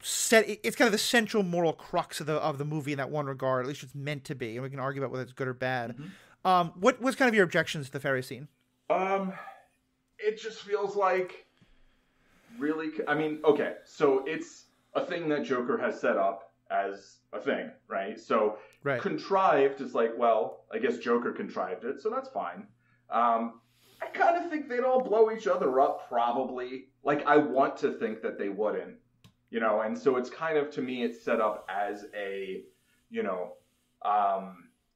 it's kind of the central moral crux of the movie in that one regard. At least it's meant to be, and we can argue about whether it's good or bad. Mm-hmm. What's kind of your objections to the fairy scene? It just feels like really. I mean, okay, so it's a thing that Joker has set up as a thing, right? So contrived is like, well, I guess Joker contrived it, so that's fine. I kind of think they'd all blow each other up, probably. Like, I want to think that they wouldn't, you know? And so it's kind of, to me, it's set up as a, you know,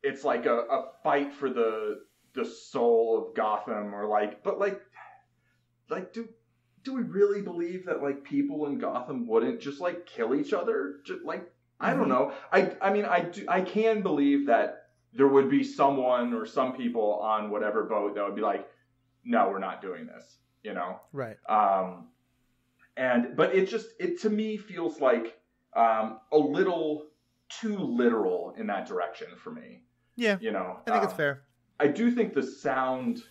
it's like a fight for the soul of Gotham, or like, but like do we really believe that like people in Gotham wouldn't just like kill each other? Just, like, I don't know. I mean, I can believe that there would be someone or some people on whatever boat that would be like, no, we're not doing this, you know? Right. But it to me feels like a little too literal in that direction for me. Yeah. You know? I think it's fair. I do think the sound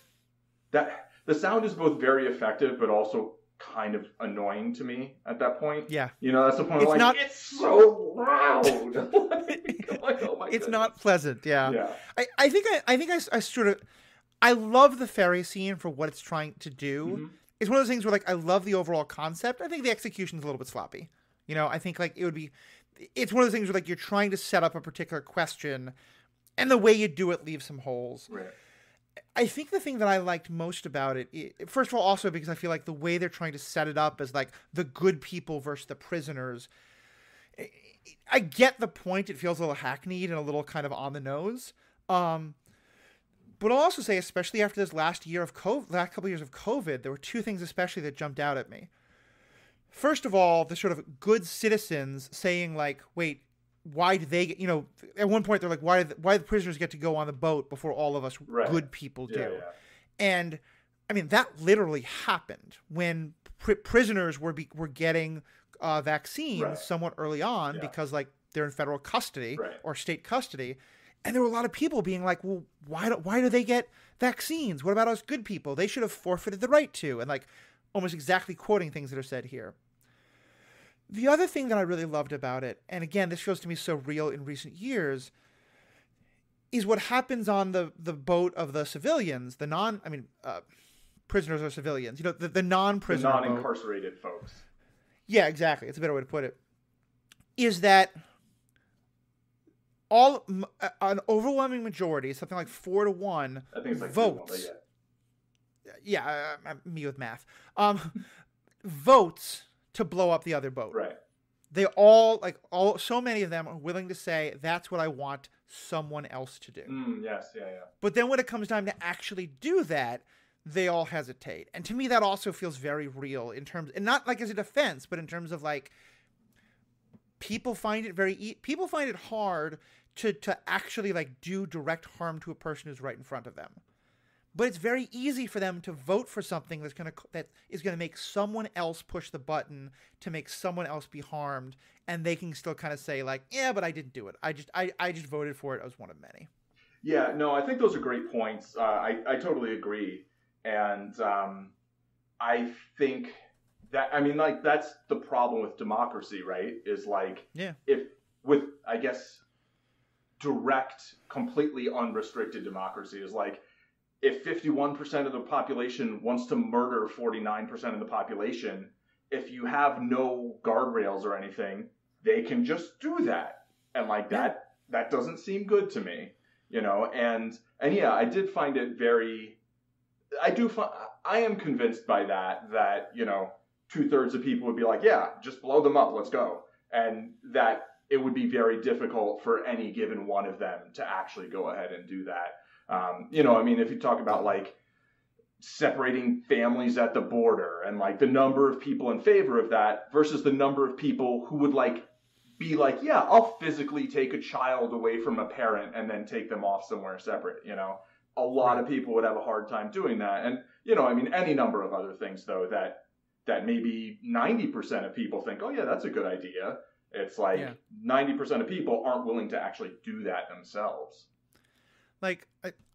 is both very effective, but also kind of annoying to me at that point. Yeah. You know, that's the point. It's so loud. It's not pleasant. Yeah. Yeah. I think I sort of, I love the fairy scene for what it's trying to do. Mm-hmm. It's one of those things where like, I love the overall concept. I think the execution's a little bit sloppy. You know, I think like it's one of those things where like you're trying to set up a particular question and the way you do it leaves some holes. Right. I think the thing that I liked most about it, first of all, also because I feel like the way they're trying to set it up as like the good people versus the prisoners, I get the point. It feels a little hackneyed and a little kind of on the nose. But I'll also say, especially after this last couple of years of COVID, there were two things especially that jumped out at me. First of all, the sort of good citizens saying like, wait, why do they get, you know, at one point they're like, why do the prisoners get to go on the boat before all of us good people do? Yeah. And I mean, that literally happened when prisoners were getting vaccines somewhat early on because like they're in federal custody or state custody. And there were a lot of people being like, well, why do they get vaccines? What about us good people? They should have forfeited the right to, and like almost exactly quoting things that are said here. The other thing that I really loved about it, and again, this feels to me so real in recent years, is what happens on the boat of the civilians, prisoners are civilians, you know, the non-prisoner the non-incarcerated folks. Yeah, exactly. It's a better way to put it. Is that an overwhelming majority, something like 4-1, I think it's like votes. Me with math. Votes to blow up the other boat. Right. They so many of them are willing to say, that's what I want someone else to do. Yes, yeah. But then when it comes time to actually do that, they all hesitate. And to me, that also feels very real in terms, and not like as a defense, but in terms of like, people find it hard to actually like do direct harm to a person who's right in front of them. But it's very easy for them to vote for something that is gonna make someone else push the button to make someone else be harmed, and they can still kind of say like, yeah, but I didn't do it. I just voted for it. I was one of many. Yeah, no, I think those are great points. I totally agree, and I think that, I mean, like, that's the problem with democracy, right? Is like, if with, I guess, direct, completely unrestricted democracy is like, if 51% of the population wants to murder 49% of the population, if you have no guardrails or anything, they can just do that. And like that doesn't seem good to me, you know? And yeah, I did find it I am convinced by that, you know, 2/3 of people would be like, yeah, just blow them up, let's go. And that it would be very difficult for any given one of them to actually go ahead and do that. You know, I mean, if you talk about like separating families at the border and like the number of people in favor of that versus the number of people who would like be like, yeah, I'll physically take a child away from a parent and then take them off somewhere separate, you know. A lot of people would have a hard time doing that. And, you know, I mean, any number of other things, though, that maybe 90% of people think, oh, yeah, that's a good idea. It's like 90% of people aren't willing to actually do that themselves. Like,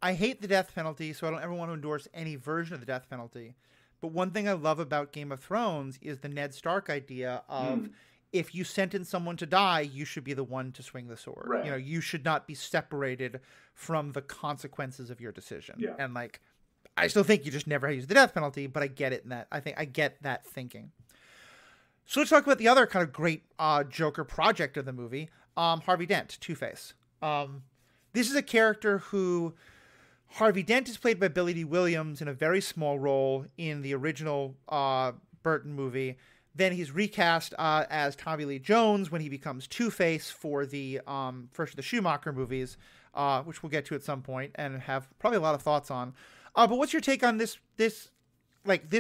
I hate the death penalty, so I don't ever want to endorse any version of the death penalty. But one thing I love about Game of Thrones is the Ned Stark idea of if you sentence someone to die, you should be the one to swing the sword. Right. You know, you should not be separated from the consequences of your decision. Yeah. And like, I still think you just never use the death penalty, but I get it in that. I think I get that thinking. So let's talk about the other kind of great Joker project of the movie, Harvey Dent, Two-Face. This is a character who Harvey Dent is played by Billy D. Williams in a very small role in the original Burton movie. Then he's recast as Tommy Lee Jones when he becomes Two-Face for the first of the Schumacher movies, which we'll get to at some point and have probably a lot of thoughts on. But what's your take on this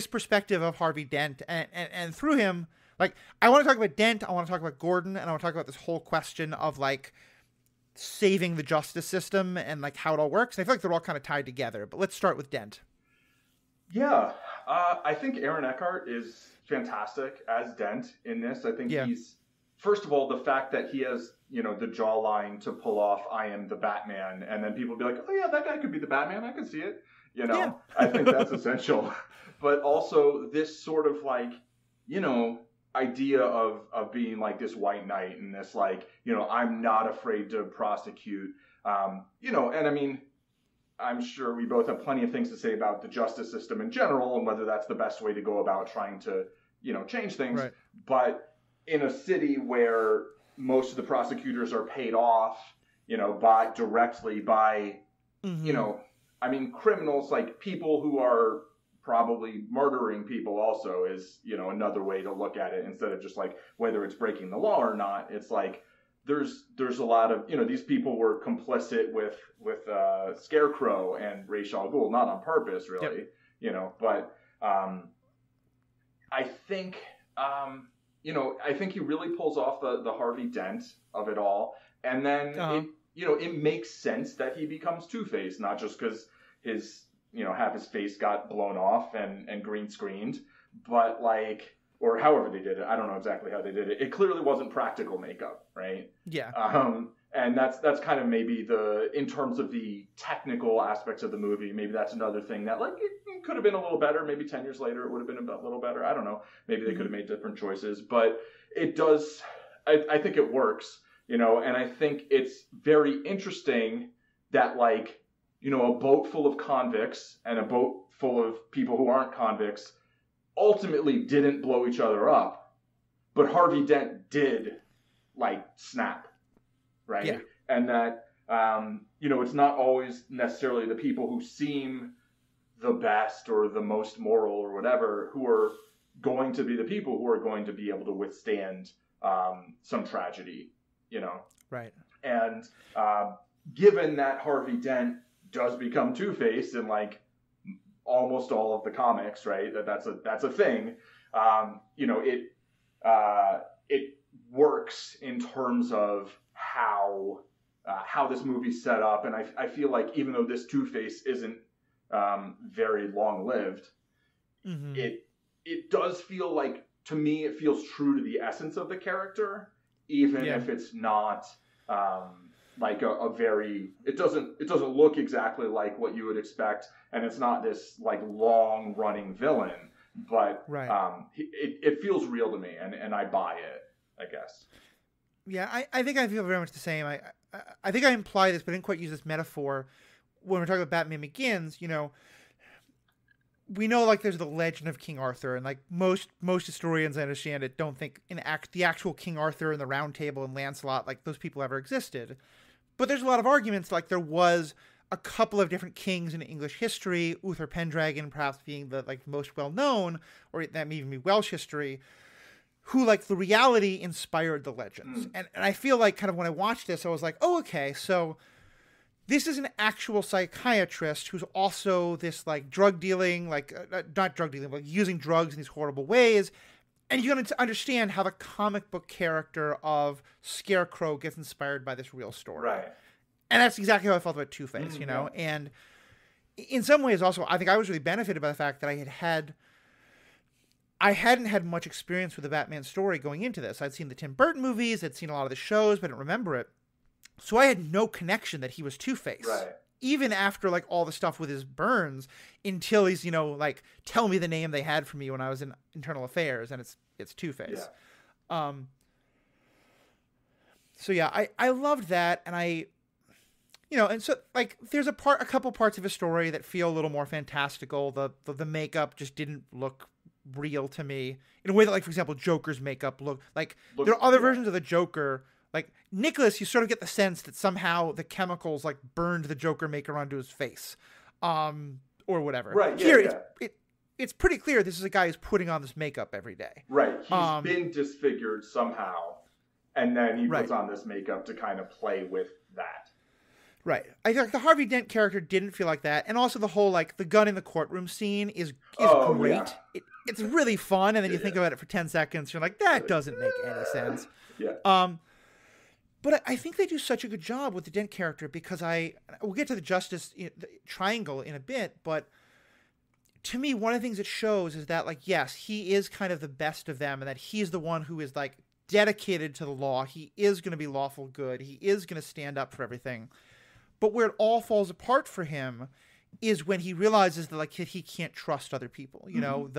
perspective of Harvey Dent and through him? Like, I want to talk about Dent, I want to talk about Gordon, and I want to talk about this whole question of like saving the justice system and like how it all works. And I feel like they're all kind of tied together. But let's start with Dent. Yeah, I think Aaron Eckhart is fantastic as Dent in this. I think he's, first of all, the fact that he has, you know, the jawline to pull off "I am the Batman," and then people be like, "Oh yeah, that guy could be the Batman. I can see it." You know, I think that's essential. But also this sort of like, you know, idea of being like this white knight and this like, you know, I'm not afraid to prosecute. You know, and I mean, I'm sure we both have plenty of things to say about the justice system in general and whether that's the best way to go about trying to, you know, change things. Right. But in a city where most of the prosecutors are paid off, you know, directly by, you know, I mean, criminals, like people who are probably murdering people also is, you know, another way to look at it instead of just like whether it's breaking the law or not. It's like there's a lot of, you know, these people were complicit with Scarecrow and Ra's al Ghul, not on purpose really, you know, but I think, you know, I think he really pulls off the Harvey Dent of it all. And then, it makes sense that he becomes Two-Face, not just because his, you know, half his face got blown off and green screened, but like, or however they did it. I don't know exactly how they did it. It clearly wasn't practical makeup, right? Yeah. And that's kind of maybe in terms of the technical aspects of the movie, maybe that's another thing that like it could have been a little better. Maybe 10 years later it would have been a little better. I don't know. Maybe they could have made different choices, but it does. I think it works, you know, and I think it's very interesting that like, you know, a boat full of convicts and a boat full of people who aren't convicts ultimately didn't blow each other up, but Harvey Dent did like snap. Right. Yeah. And that, you know, it's not always necessarily the people who seem the best or the most moral or whatever who are going to be the people who are going to be able to withstand some tragedy, you know. Right. And given that Harvey Dent does become Two-Face in like almost all of the comics, right? That's a thing. You know, it works in terms of how this movie's set up, and I feel like even though this Two-Face isn't very long-lived, it does feel like, to me, it feels true to the essence of the character, even if it's not like a very, it doesn't look exactly like what you would expect, and it's not this like long-running villain, but it feels real to me, and I buy it, I guess. Yeah, I think I feel very much the same. I think I imply this, but I didn't quite use this metaphor when we're talking about Batman Begins. You know, we know like there's the legend of King Arthur, and like most historians, I understand it, don't think the actual King Arthur and the Round Table and Lancelot, like those people ever existed. But there's a lot of arguments like there was a couple of different kings in English history, Uther Pendragon perhaps being the like most well known, or that may even be Welsh history, who, like, the reality inspired the legends. And I feel like kind of when I watched this, I was like, oh, okay, so this is an actual psychiatrist who's also this like drug dealing, like not drug dealing, but using drugs in these horrible ways. And you're going to understand how the comic book character of Scarecrow gets inspired by this real story. Right. And that's exactly how I felt about Two-Face, you know? Yeah. And in some ways also, I think I was really benefited by the fact that I hadn't had much experience with the Batman story going into this. I'd seen the Tim Burton movies, I'd seen a lot of the shows, but I didn't remember it. So I had no connection that he was Two-Face. Right. Even after like all the stuff with his burns, until he's, you know, like, tell me the name they had for me when I was in Internal Affairs, and it's Two-Face. Yeah. So yeah, I loved that, and and so like there's a couple parts of his story that feel a little more fantastical. The makeup just didn't look real to me in a way that, like, for example, Joker's makeup looks, there are other versions of the Joker. Like, Nicholas, you sort of get the sense that somehow the chemicals, like, burned the Joker maker onto his face. Or whatever. Right, yeah, here, it's pretty clear this is a guy who's putting on this makeup every day. Right. He's been disfigured somehow, and then he puts on this makeup to kind of play with that. Right. I think the Harvey Dent character didn't feel like that. And also the whole, like, the gun in the courtroom scene is great. Yeah. It's really fun, and then you think about it for 10 seconds, you're like, that doesn't make any sense. Yeah. But I think they do such a good job with the Dent character because we'll get to the Justice Triangle in a bit, but to me, one of the things it shows is that, like, yes, he is kind of the best of them, and that he's the one who is, like, dedicated to the law. He is going to be lawful good. He is going to stand up for everything. But where it all falls apart for him is when he realizes that, like, he can't trust other people. You know,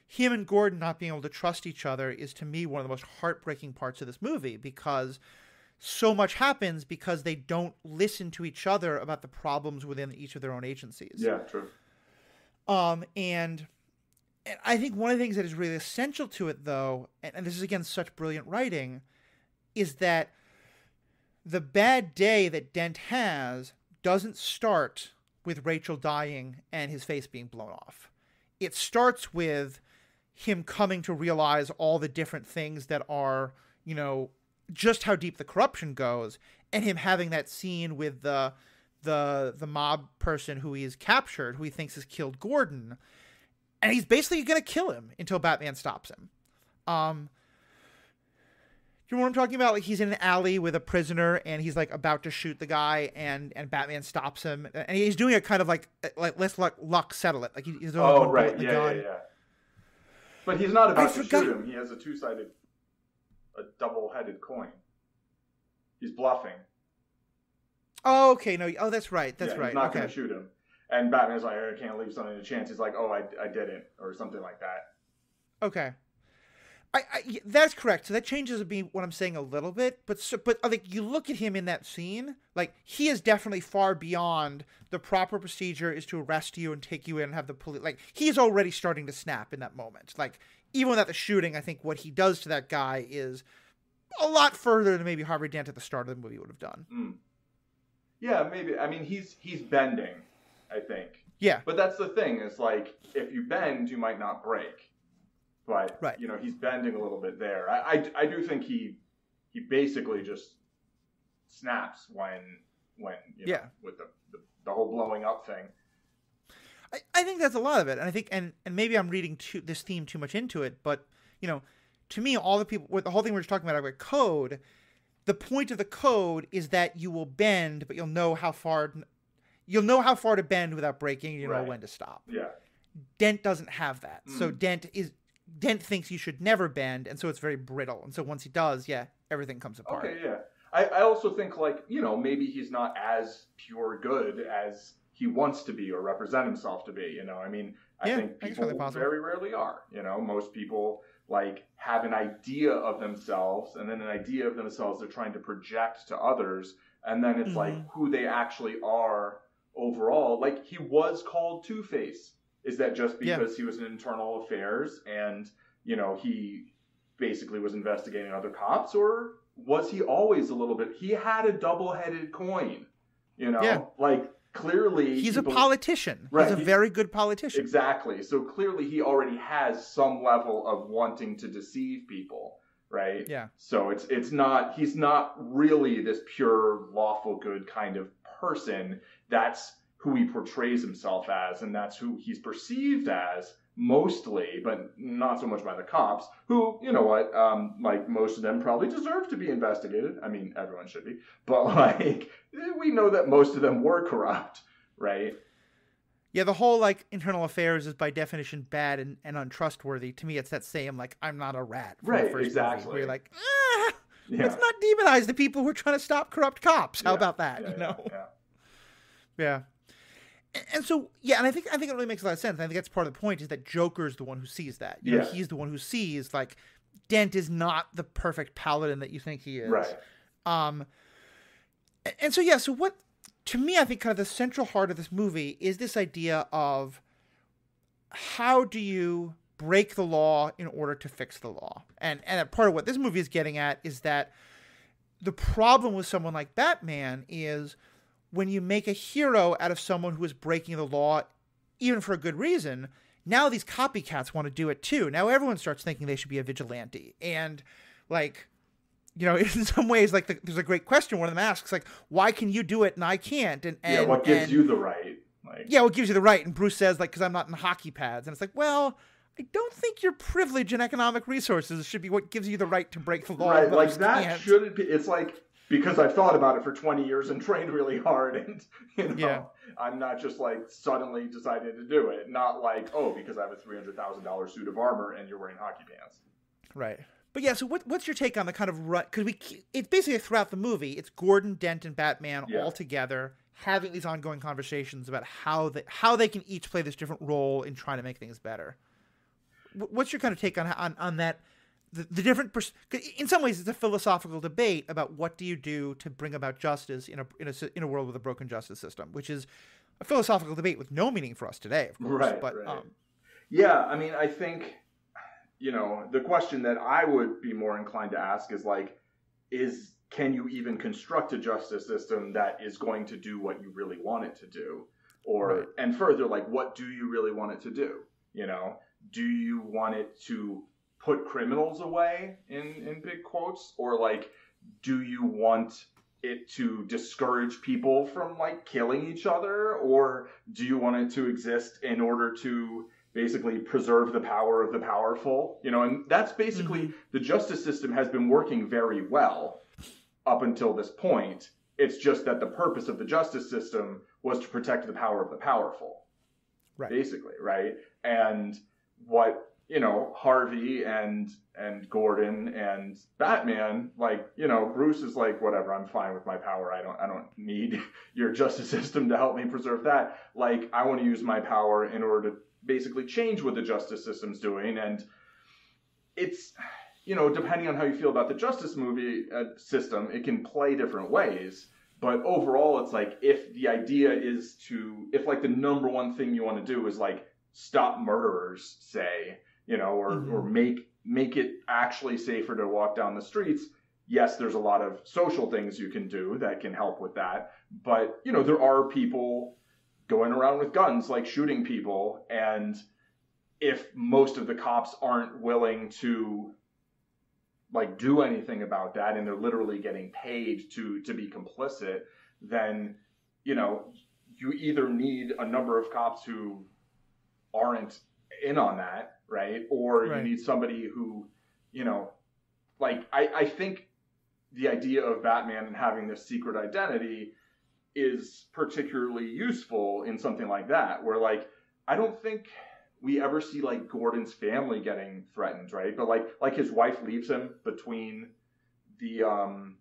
him and Gordon not being able to trust each other is, to me, one of the most heartbreaking parts of this movie, because so much happens because they don't listen to each other about the problems within each of their own agencies. Yeah, true. And I think one of the things that is really essential to it, though, and this is, again, such brilliant writing, is that the bad day that Dent has doesn't start with Rachel dying and his face being blown off. It starts with him coming to realize all the different things that are, you know, just how deep the corruption goes, and him having that scene with the mob person who he's captured, who he thinks has killed Gordon, and he's basically going to kill him until Batman stops him. You know what I'm talking about? Like, he's in an alley with a prisoner, and he's, like, about to shoot the guy, and Batman stops him, and he's doing it kind of like let's let luck settle it. Like, he's throwing one bullet in the gun. Yeah. But he's not about to shoot him. He has a double-headed coin. He's bluffing. Oh, okay. No. Oh, that's right. That's right. He's not going to shoot him. And Batman's like, I can't leave something to chance. He's like, oh, I didn't, or something like that. Okay. That's correct. So that changes what I'm saying a little bit. But like, you look at him in that scene, like, he is definitely far beyond the proper procedure is to arrest you and take you in and have the police. Like, he's already starting to snap in that moment. Like, even without the shooting, I think what he does to that guy is a lot further than maybe Harvey Dent at the start of the movie would have done. Mm. Yeah, maybe. I mean, he's bending, I think. Yeah. But that's the thing. It's like, if you bend, you might not break. But, you know, he's bending a little bit there. I do think he basically just snaps when you know, with the whole blowing up thing. I think that's a lot of it. And I think, and maybe I'm reading this theme too much into it, but, you know, to me, all the people, with the whole thing we're just talking about code, the point of the code is that you will bend, but you'll know how far to bend without breaking, you know when to stop. Yeah. Dent doesn't have that. So Dent thinks you should never bend, and so it's very brittle. And so once he does, everything comes apart. Okay, yeah. I also think, like, you know, maybe he's not as pure good as he wants to be or represent himself to be, you know. I mean, I think people very rarely are, you know. Most people, like, have an idea of themselves, and then an idea of themselves they're trying to project to others, and then it's like who they actually are overall. Like, he was called Two-Face. Is that just because he was in internal affairs and, you know, he basically was investigating other cops, or was he always a little bit? He had a double-headed coin, you know, like, clearly he's a politician. Right. He's a very good politician. Exactly. So clearly he already has some level of wanting to deceive people, right? Yeah. So he's not really this pure lawful good kind of person, that's who he portrays himself as, and that's who he's perceived as mostly, but not so much by the cops, who, you know what, like most of them probably deserve to be investigated. I mean, everyone should be, but like we know that most of them were corrupt, right? Yeah, the whole like internal affairs is by definition bad and untrustworthy. To me, it's that same like I'm not a rat. From Right, the first exactly. Movie, where you're like, let's not demonize the people who are trying to stop corrupt cops. How about that? Yeah, you know? Yeah. And so, yeah, and I think it really makes a lot of sense. I think that's part of the point is that Joker's the one who sees that. You know, he's the one who sees, like, Dent is not the perfect paladin that you think he is. Right. And so, yeah, so what, to me, I think kind of the central heart of this movie is this idea of how do you break the law in order to fix the law? And part of what this movie is getting at is that the problem with someone like Batman is when you make a hero out of someone who is breaking the law, even for a good reason, now these copycats want to do it too. Now everyone starts thinking they should be a vigilante. And, like, you know, in some ways, like, there's a great question one of them asks, like, why can you do it and I can't? And what gives you the right? Like, yeah, what gives you the right? And Bruce says, like, because I'm not in hockey pads. And it's like, well, I don't think your privilege and economic resources should be what gives you the right to break the law. Right, like, that shouldn't be. It's like, because I've thought about it for 20 years and trained really hard, and, you know, I'm not just, like, suddenly decided to do it. Not like, oh, because I have a $300,000 suit of armor and you're wearing hockey pants. Right. But yeah, so what's your take on the kind of rut? Because it's basically throughout the movie, it's Gordon, Dent, and Batman all together having these ongoing conversations about how they can each play this different role in trying to make things better. What's your kind of take on that? The different, in some ways, it's a philosophical debate about what do you do to bring about justice in a world with a broken justice system, which is a philosophical debate with no meaning for us today, of course. Right. But right. Yeah, I mean, I think, you know, the question that I would be more inclined to ask is like, can you even construct a justice system that is going to do what you really want it to do? Or, and further, like, what do you really want it to do? You know, do you want it to put criminals away in big quotes, or like, do you want it to discourage people from like killing each other, or do you want it to exist in order to basically preserve the power of the powerful? You know, and that's basically the justice system has been working very well up until this point. It's just that the purpose of the justice system was to protect the power of the powerful, basically, right? And what, you know, Harvey and Gordon and Batman, like, you know, Bruce is like, whatever, I'm fine with my power. I don't need your justice system to help me preserve that. Like, I want to use my power in order to basically change what the justice system's doing. And it's, you know, depending on how you feel about the justice system, it can play different ways. But overall, it's like, if the idea is if like the number one thing you want to do is like stop murderers, say, you know, or make it actually safer to walk down the streets. Yes, there's a lot of social things you can do that can help with that. But, you know, there are people going around with guns, like shooting people. And if most of the cops aren't willing to like do anything about that, and they're literally getting paid to be complicit, then, you know, you either need a number of cops who aren't in on that, right? Or you need somebody who, you know, like, I think the idea of Batman and having this secret identity is particularly useful in something like that, where, like, I don't think we ever see, like, Gordon's family getting threatened, right? But, like his wife leaves him between Batman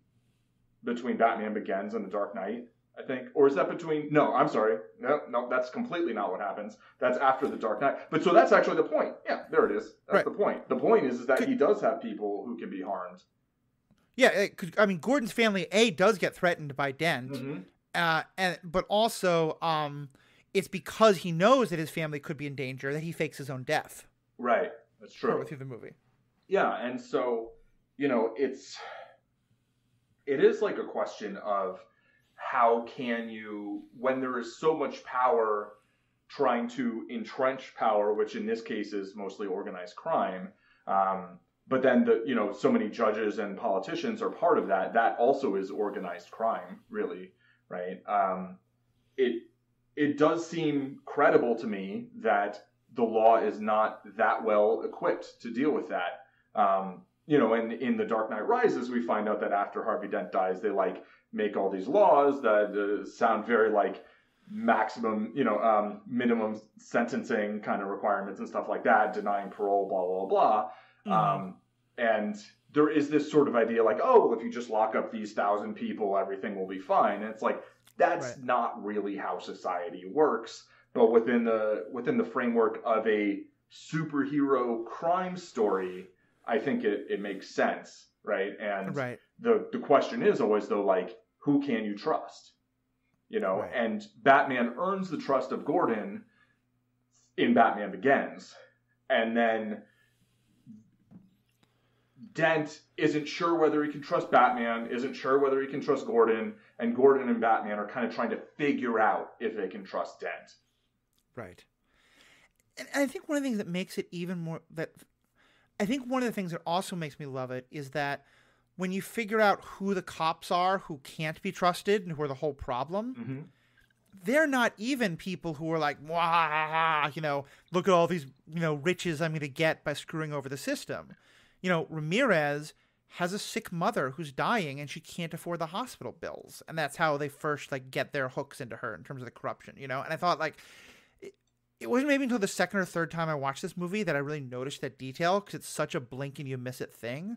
Begins and The Dark Knight, I think. Or is that between... No, I'm sorry. No, that's completely not what happens. That's after The Dark Knight. But so that's actually the point. Yeah, there it is. That's the point. The point is that he does have people who can be harmed. Yeah, I mean, Gordon's family, does get threatened by Dent. But also, it's because he knows that his family could be in danger that he fakes his own death. Right. That's true. Through the movie. Yeah, and so, you know, it is like a question of how can you, when there is so much power trying to entrench power, which in this case is mostly organized crime, but then so many judges and politicians are part of that. That also is organized crime, really, right? It does seem credible to me that the law is not that well equipped to deal with that. And in The Dark Knight Rises, we find out that after Harvey Dent dies, they make all these laws that sound very maximum, minimum sentencing kind of requirements and stuff like that, denying parole, blah, blah, blah. Mm-hmm. And there is this sort of idea if you just lock up these 1,000 people, everything will be fine. And it's that's not really how society works. But within the framework of a superhero crime story, I think it makes sense, right? And the question is always, though, who can you trust? And Batman earns the trust of Gordon in Batman Begins. And then Dent isn't sure whether he can trust Batman, isn't sure whether he can trust Gordon, and Gordon and Batman are kind of trying to figure out if they can trust Dent. Right. And I think one of the things that makes it even more... I think one of the things that also makes me love it is that when you figure out who the cops are who can't be trusted and who are the whole problem, mm-hmm. they're not even people who are wah, look at all these, riches I'm going to get by screwing over the system. Ramirez has a sick mother who's dying and she can't afford the hospital bills. And that's how they first get their hooks into her in terms of the corruption, And I thought it wasn't maybe until the second or third time I watched this movie that I really noticed that detail, because it's such a blink and you miss it thing.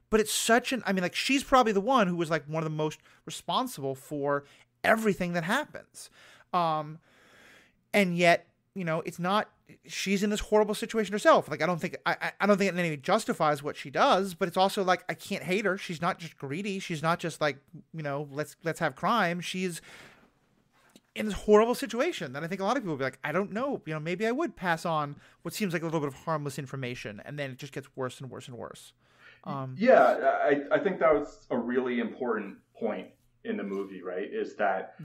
But it's such she's probably the one who was one of the most responsible for everything that happens. And yet, it's not, she's in this horrible situation herself. I don't think it in any way justifies what she does, but it's also I can't hate her. She's not just greedy. She's not just let's have crime. She's in this horrible situation that I think a lot of people will be I don't know, maybe I would pass on what seems like a little bit of harmless information, and then it just gets worse and worse and worse. I think that was a really important point in the movie, right? Is that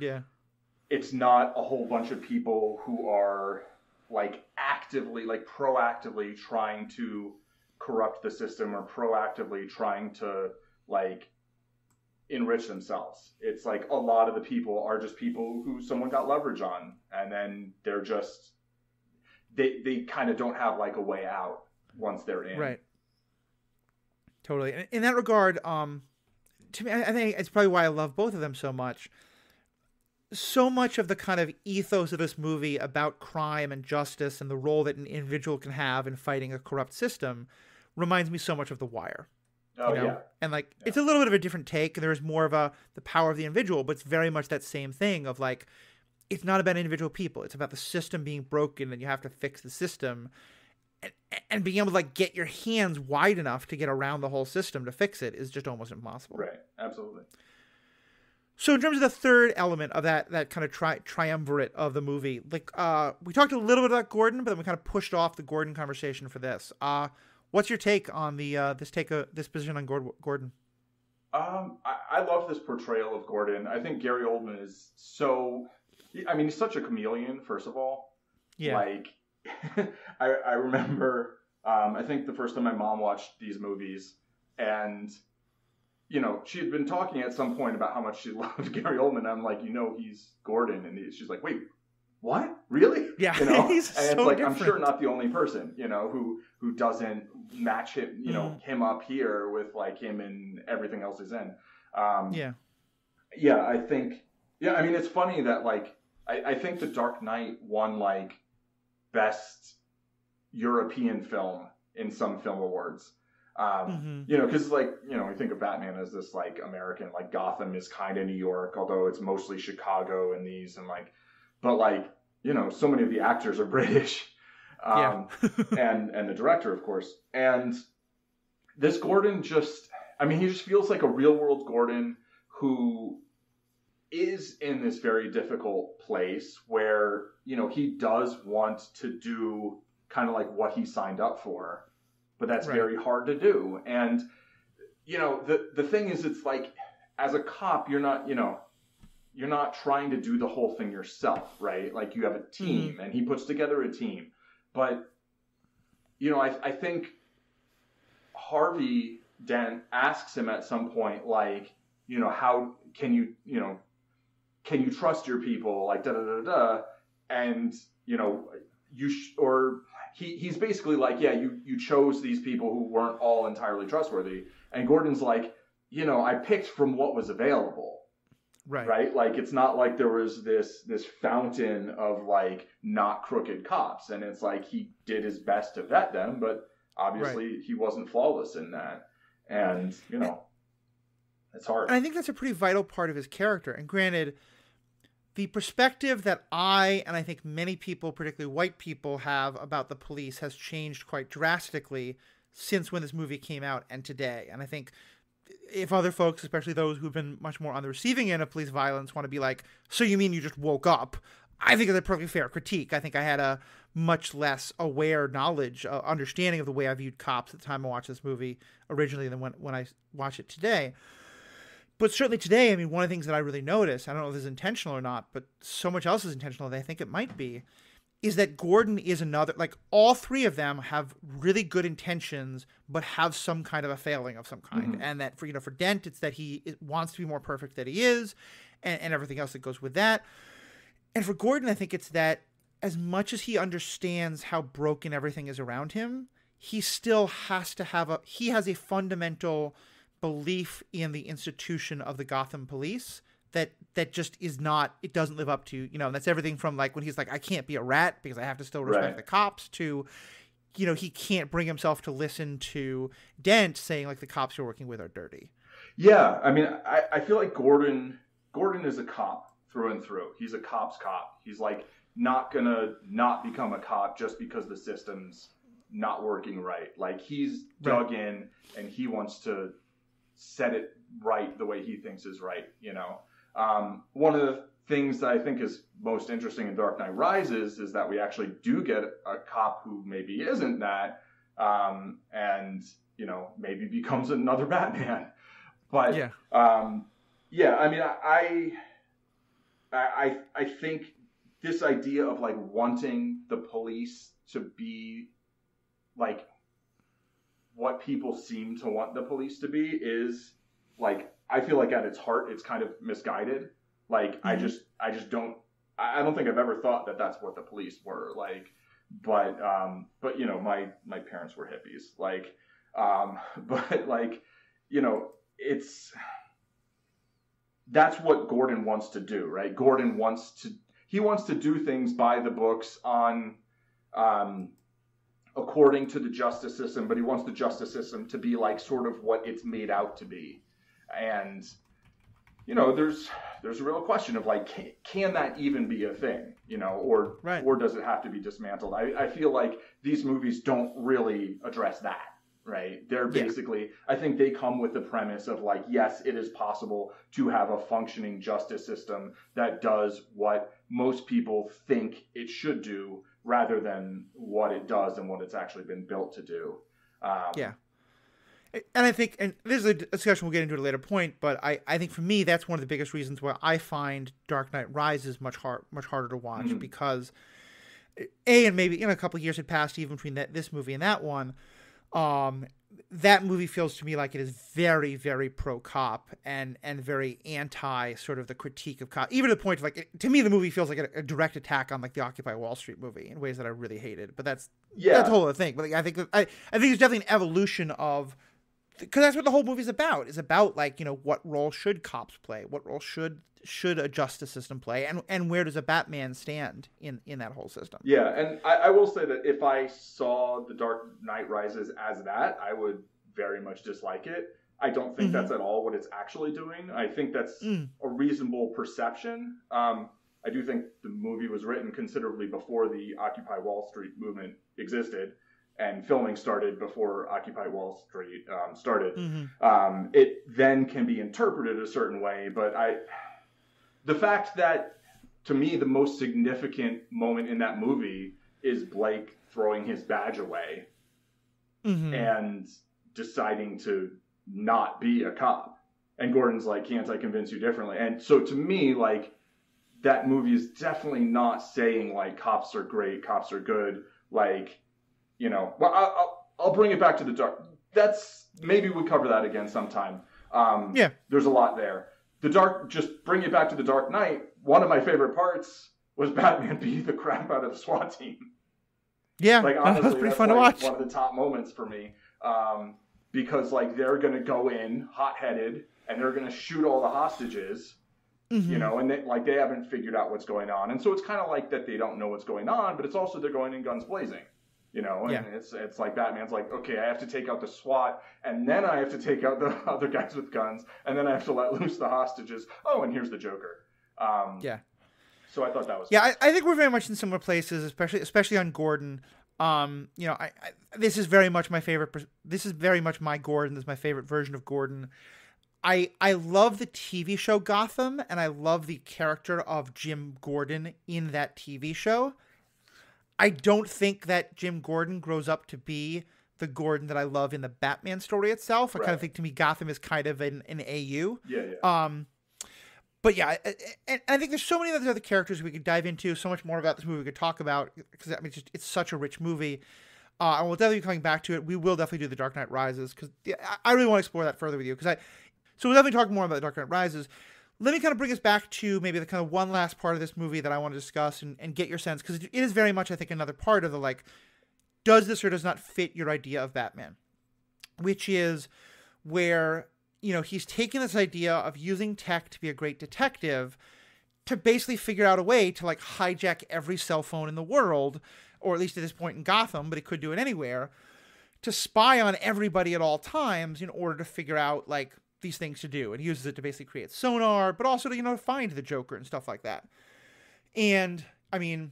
it's not a whole bunch of people who are actively, proactively trying to corrupt the system or proactively trying to enrich themselves. It's a lot of the people are just people who someone got leverage on, and then they're just they kind of don't have a way out once they're in. Right. Totally. In that regard, to me, I think it's probably why I love both of them so much. So much of the kind of ethos of this movie about crime and justice and the role that an individual can have in fighting a corrupt system reminds me so much of The Wire. Oh, yeah. And it's a little bit of a different take. There's more of the power of the individual, but it's very much that same thing of it's not about individual people. It's about the system being broken and you have to fix the system. And being able to get your hands wide enough to get around the whole system to fix it is just almost impossible. Right. Absolutely. So in terms of the third element of that kind of triumvirate of the movie, we talked a little bit about Gordon, but then we kind of pushed off the Gordon conversation for this. What's your take on this position on Gordon? I love this portrayal of Gordon. I think Gary Oldman is he's such a chameleon, first of all. Yeah. I remember, I think the first time my mom watched these movies, and, she had been talking at some point about how much she loved Gary Oldman. I'm he's Gordon. And she's like, wait, what? Really? Yeah. He's and so it's I'm sure not the only person, who doesn't match him, him up here with him and everything else he's in. I think, it's funny that I think The Dark Knight won best European film in some film awards. Because we think of Batman as this American, Gotham is kind of New York, although it's mostly Chicago and these, and but so many of the actors are British, and the director, of course. And this Gordon he just feels like a real world Gordon who is in this very difficult place where, he does want to do kind of what he signed up for, but that's very hard to do. And, the thing is, it's as a cop, you're not trying to do the whole thing yourself, right? You have a team, and he puts together a team. But, I think Harvey Dent asks him at some point, how can you, can you trust your people? Like, da da da da. And, you know, he's basically like, yeah, you chose these people who weren't all entirely trustworthy. And Gordon's like, you know, I picked from what was available. Right. Like, it's not like there was this fountain of like not crooked cops. And it's like he did his best to vet them, but obviously he wasn't flawless in that. And, you know, it's hard. And I think that's a pretty vital part of his character. And granted, the perspective that I think many people, particularly white people, have about the police has changed quite drastically since when this movie came out and today. And I think if other folks, especially those who've been much more on the receiving end of police violence, want to be like, so you mean you just woke up? I think it's a perfectly fair critique. I think I had a much less aware knowledge, understanding of the way I viewed cops at the time I watched this movie originally than when I watch it today. But certainly today, I mean, one of the things that I really notice, I don't know if this is intentional or not, but so much else is intentional that I think it might be, is that Gordon is another, like all three of them have really good intentions, but have some kind of a failing of some kind. Mm-hmm. And that for Dent, it's that he wants to be more perfect than he is, and everything else that goes with that. And for Gordon, I think it's that as much as he understands how broken everything is around him, he still has to have he has a fundamental belief in the institution of the Gotham police that just is not, it doesn't live up to, and that's everything from like when he's like, I can't be a rat because I have to still respect the cops, to, he can't bring himself to listen to Dent saying like the cops you're working with are dirty. Yeah. I mean, I feel like Gordon is a cop through and through. He's a cop's cop. He's like not gonna not become a cop just because the system's not working right. Like he's dug in and he wants to set it right the way he thinks is right, One of the things that I think is most interesting in Dark Knight Rises is that we actually do get a cop who maybe isn't that, and, maybe becomes another Batman. But, I mean, I think this idea of, like, wanting the police to be, like, what people seem to want the police to be is, like, I feel like at its heart, it's kind of misguided. Like, mm-hmm. I don't think I've ever thought that that's what the police were. Like, but my parents were hippies. Like, but like, that's what Gordon wants to do, right? Gordon wants to do things by the books on, according to the justice system, but he wants the justice system to be like sort of what it's made out to be. And, there's a real question of like, can that even be a thing, or does it have to be dismantled? I feel like these movies don't really address that, right? They're basically, I think they come with the premise of like, yes, it is possible to have a functioning justice system that does what most people think it should do, rather than what it does and what it's actually been built to do. And I think, and this is a discussion we'll get into at a later point, but I think for me, that's one of the biggest reasons why I find Dark Knight Rises much harder to watch, mm-hmm. because and maybe a couple of years had passed even between this movie and that one. That movie feels to me like it is very, very pro-cop and very anti sort of the critique of cop, even to the point of like, to me, the movie feels like a direct attack on like the Occupy Wall Street movie in ways that I really hated, but that's a whole other thing. But like, I think there's definitely an evolution of, because that's what the whole movie is about like, what role should cops play? What role should a justice system play? And where does a Batman stand in that whole system? Yeah, and I will say that if I saw The Dark Knight Rises as that, I would very much dislike it. I don't think mm-hmm. that's at all what it's actually doing. I think that's a reasonable perception. I do think the movie was written considerably before the Occupy Wall Street movement existed, and filming started before Occupy Wall Street started. Mm-hmm. It then can be interpreted a certain way, but the fact that, to me, the most significant moment in that movie is Blake throwing his badge away mm-hmm. and deciding to not be a cop. And Gordon's like, can't I convince you differently? And so to me, like, that movie is definitely not saying, like, cops are great, cops are good. Like, well, I'll bring it back to the dark. Maybe we'll cover that again sometime. There's a lot there. just bring it back to the Dark Knight. One of my favorite parts was Batman beating the crap out of the SWAT team. Yeah, like honestly, that was pretty fun like to watch. One of the top moments for me, because like they're gonna go in hot-headed and they're gonna shoot all the hostages, you know, and they haven't figured out what's going on, and so it's kind of like that they don't know what's going on, but it's also they're going in guns blazing, you know, and it's like Batman's like, okay, I have to take out the SWAT, and then I have to take out the other guys with guns, and then I have to let loose the hostages. Oh, and here's the Joker. So I thought that was I think we're very much in similar places, especially on Gordon. You know, this is very much my favorite. This is very much my Gordon. This is my favorite version of Gordon. I love the TV show Gotham, and I love the character of Jim Gordon in that TV show. I don't think that Jim Gordon grows up to be the Gordon that I love in the Batman story itself. I kind of think, to me, Gotham is kind of an AU. But yeah, and I think there's so many other characters we could dive into, so much more about this movie we could talk about, because I mean, it's such a rich movie. And we'll definitely be coming back to it. We will definitely do The Dark Knight Rises, because I really want to explore that further with you. So we'll definitely talk more about The Dark Knight Rises. Let me kind of bring us back to maybe the kind of one last part of this movie that I want to discuss and get your sense, because it is very much, I think, another part of the, like, does this or does not fit your idea of Batman? Which is where, you know, he's taken this idea of using tech to be a great detective to basically figure out a way to, like, hijack every cell phone in the world, or at least at this point in Gotham, but he could do it anywhere, to spy on everybody at all times in order to figure out, like, these things to do. And he uses it to basically create sonar, but also to, you know, find the Joker and stuff like that. And, I mean,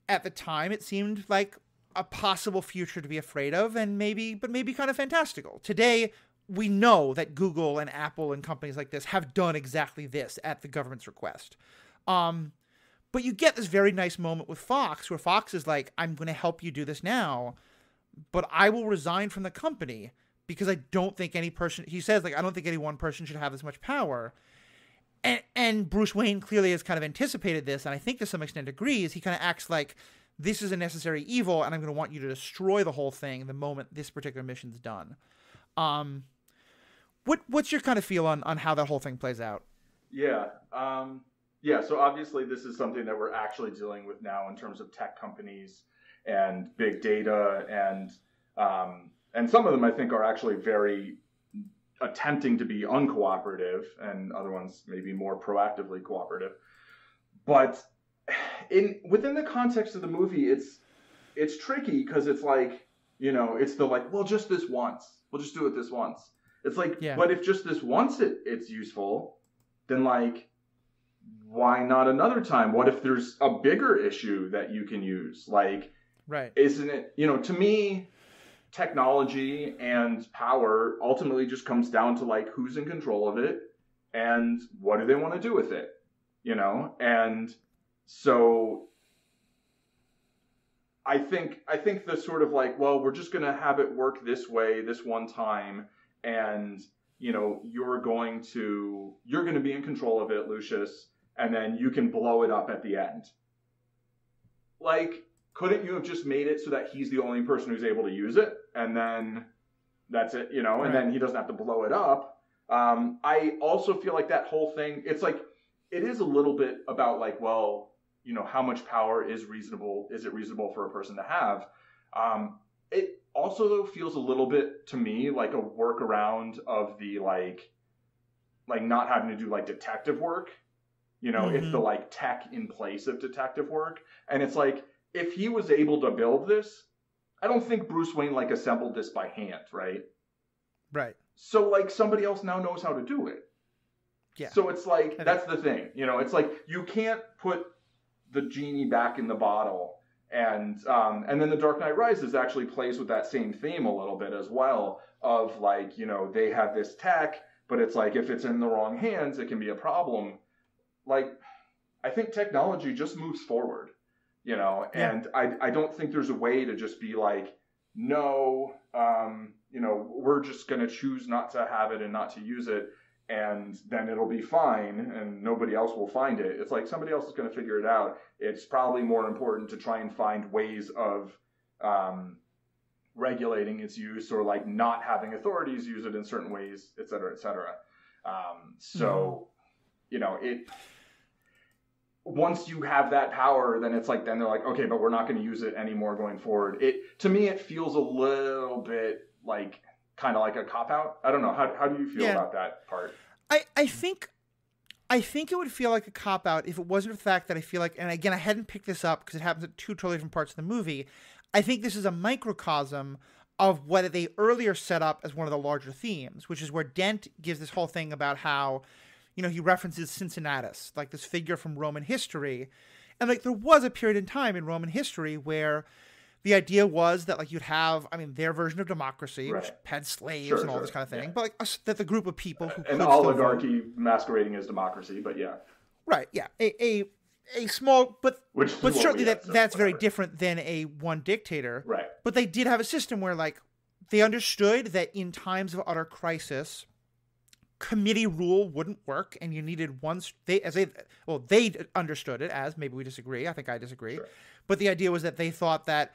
at the time, it seemed like a possible future to be afraid of, and maybe kind of fantastical. Today, we know that Google and Apple and companies like this have done exactly this at the government's request. But you get this very nice moment with Fox, where Fox is like, I'm going to help you do this now, but I will resign from the company because I don't think any person, he says, like, I don't think any one person should have this much power. And Bruce Wayne clearly has kind of anticipated this, and I think to some extent agrees. He kind of acts like, this is a necessary evil, and I'm going to want you to destroy the whole thing the moment this particular mission's done. What's your kind of feel on how that whole thing plays out? Yeah. So obviously this is something that we're actually dealing with now in terms of tech companies and big data, and some of them I think are actually very attempting to be uncooperative, and other ones maybe more proactively cooperative. But within the context of the movie, it's tricky, because it's like, you know, it's the like, well, just this once. We'll just do it this once. It's like, but if just this once it's useful, then, like, why not another time? What if there's a bigger issue that you can use? Like, isn't it, you know, to me, technology and power ultimately just comes down to, like, who's in control of it and what do they want to do with it, you know? And so I think the sort of like, well, we're just going to have it work this way, this one time, and, you know, you're going to be in control of it, Lucius, and then you can blow it up at the end. Like, couldn't you have just made it so that he's the only person who's able to use it, and then that's it, you know, and then he doesn't have to blow it up? I also feel like that whole thing, it's like, it is a little bit about, like, well, you know, how much power is reasonable? Is it reasonable for a person to have? It also, though, feels a little bit to me like a workaround of the like not having to do, like, detective work. You know, it's the, like, tech in place of detective work. And it's like, if he was able to build this, I don't think Bruce Wayne, like, assembled this by hand, right? Right. So, like, somebody else now knows how to do it. Yeah. So it's like, that's the thing. You know, it's like, you can't put the genie back in the bottle. And then The Dark Knight Rises actually plays with that same theme a little bit as well, of, like, you know, they have this tech, but it's like, if it's in the wrong hands, it can be a problem. Like, I think technology just moves forward, you know, and I don't think there's a way to just be like, no, you know, we're just going to choose not to have it and not to use it, and then it'll be fine and nobody else will find it. It's like, somebody else is going to figure it out. It's probably more important to try and find ways of regulating its use, or, like, not having authorities use it in certain ways, et cetera, et cetera. it. Once you have that power, then it's like, then they're like, okay, but we're not going to use it anymore going forward. To me, it feels a little bit like, kind of like a cop-out. I don't know. How do you feel about that part? I think it would feel like a cop-out if it wasn't for the fact that I feel like, and again, I hadn't picked this up because it happens at two totally different parts of the movie. I think this is a microcosm of what they earlier set up as one of the larger themes, which is where Dent gives this whole thing about how, he references Cincinnatus, like this figure from Roman history. And like there was a period in time in Roman history where the idea was that like you'd have, their version of democracy, which had slaves and all this kind of thing, but like that the group of people who an oligarchy masquerading as democracy, but yeah. Right, yeah. A small, but certainly that's very different than a one dictator. Right. But they did have a system where like they understood that in times of utter crisis, committee rule wouldn't work, and you needed they understood it as, maybe we disagree. I think I disagree. Sure. But the idea was that they thought that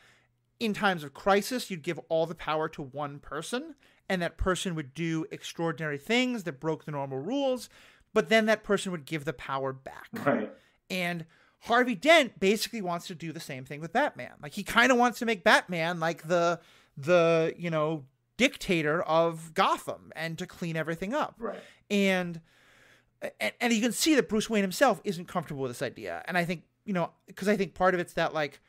in times of crisis, you'd give all the power to one person, and that person would do extraordinary things that broke the normal rules, but then that person would give the power back. Right. And Harvey Dent basically wants to do the same thing with Batman. Like he kind of wants to make Batman like the dictator of Gotham and to clean everything up. Right. And you can see that Bruce Wayne himself isn't comfortable with this idea. And I think, because I think part of it's that like,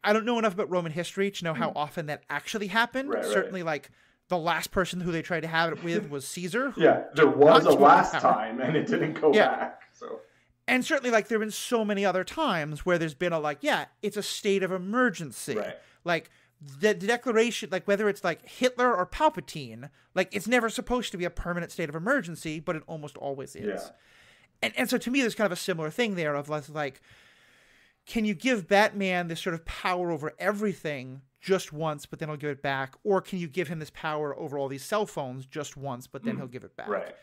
I don't know enough about Roman history to know how often that actually happened. Right, Certainly like the last person who they tried to have it with was Caesar. Yeah, there was a last time and it didn't go back. So. And certainly like there have been so many other times where there's been it's a state of emergency. Right. Like the declaration, like whether it's like Hitler or Palpatine, like it's never supposed to be a permanent state of emergency, but it almost always is. Yeah. And so to me, there's kind of a similar thing there of like, can you give Batman this sort of power over everything just once, but then he'll give it back? Or can you give him this power over all these cell phones just once, but then he'll give it back? Right.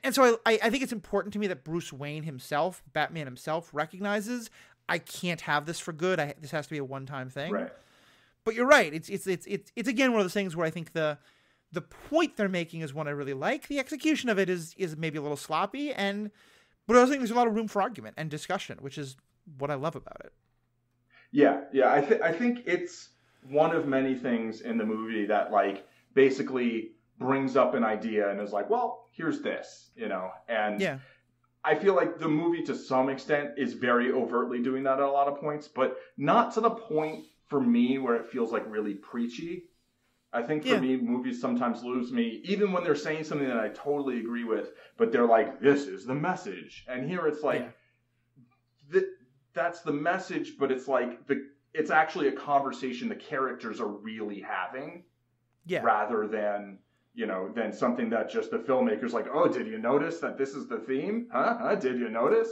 And so I think it's important to me that Bruce Wayne himself, Batman himself, recognizes I can't have this for good. This has to be a one-time thing. Right. But you're right. It's again one of those things where I think the point they're making is one I really like. The execution of it is maybe a little sloppy, but I also think there's a lot of room for argument and discussion, which is what I love about it. Yeah. I think it's one of many things in the movie that like basically brings up an idea and is like, well, here's this, and I feel like the movie to some extent is very overtly doing that at a lot of points, but not to the point for me where it feels like really preachy. I think for me, movies sometimes lose me, even when they're saying something that I totally agree with, but they're like, this is the message. And here it's like, that's the message, but it's like, it's actually a conversation the characters are really having, rather than, than something that just the filmmaker's like, oh, did you notice that this is the theme? Huh? Did you notice?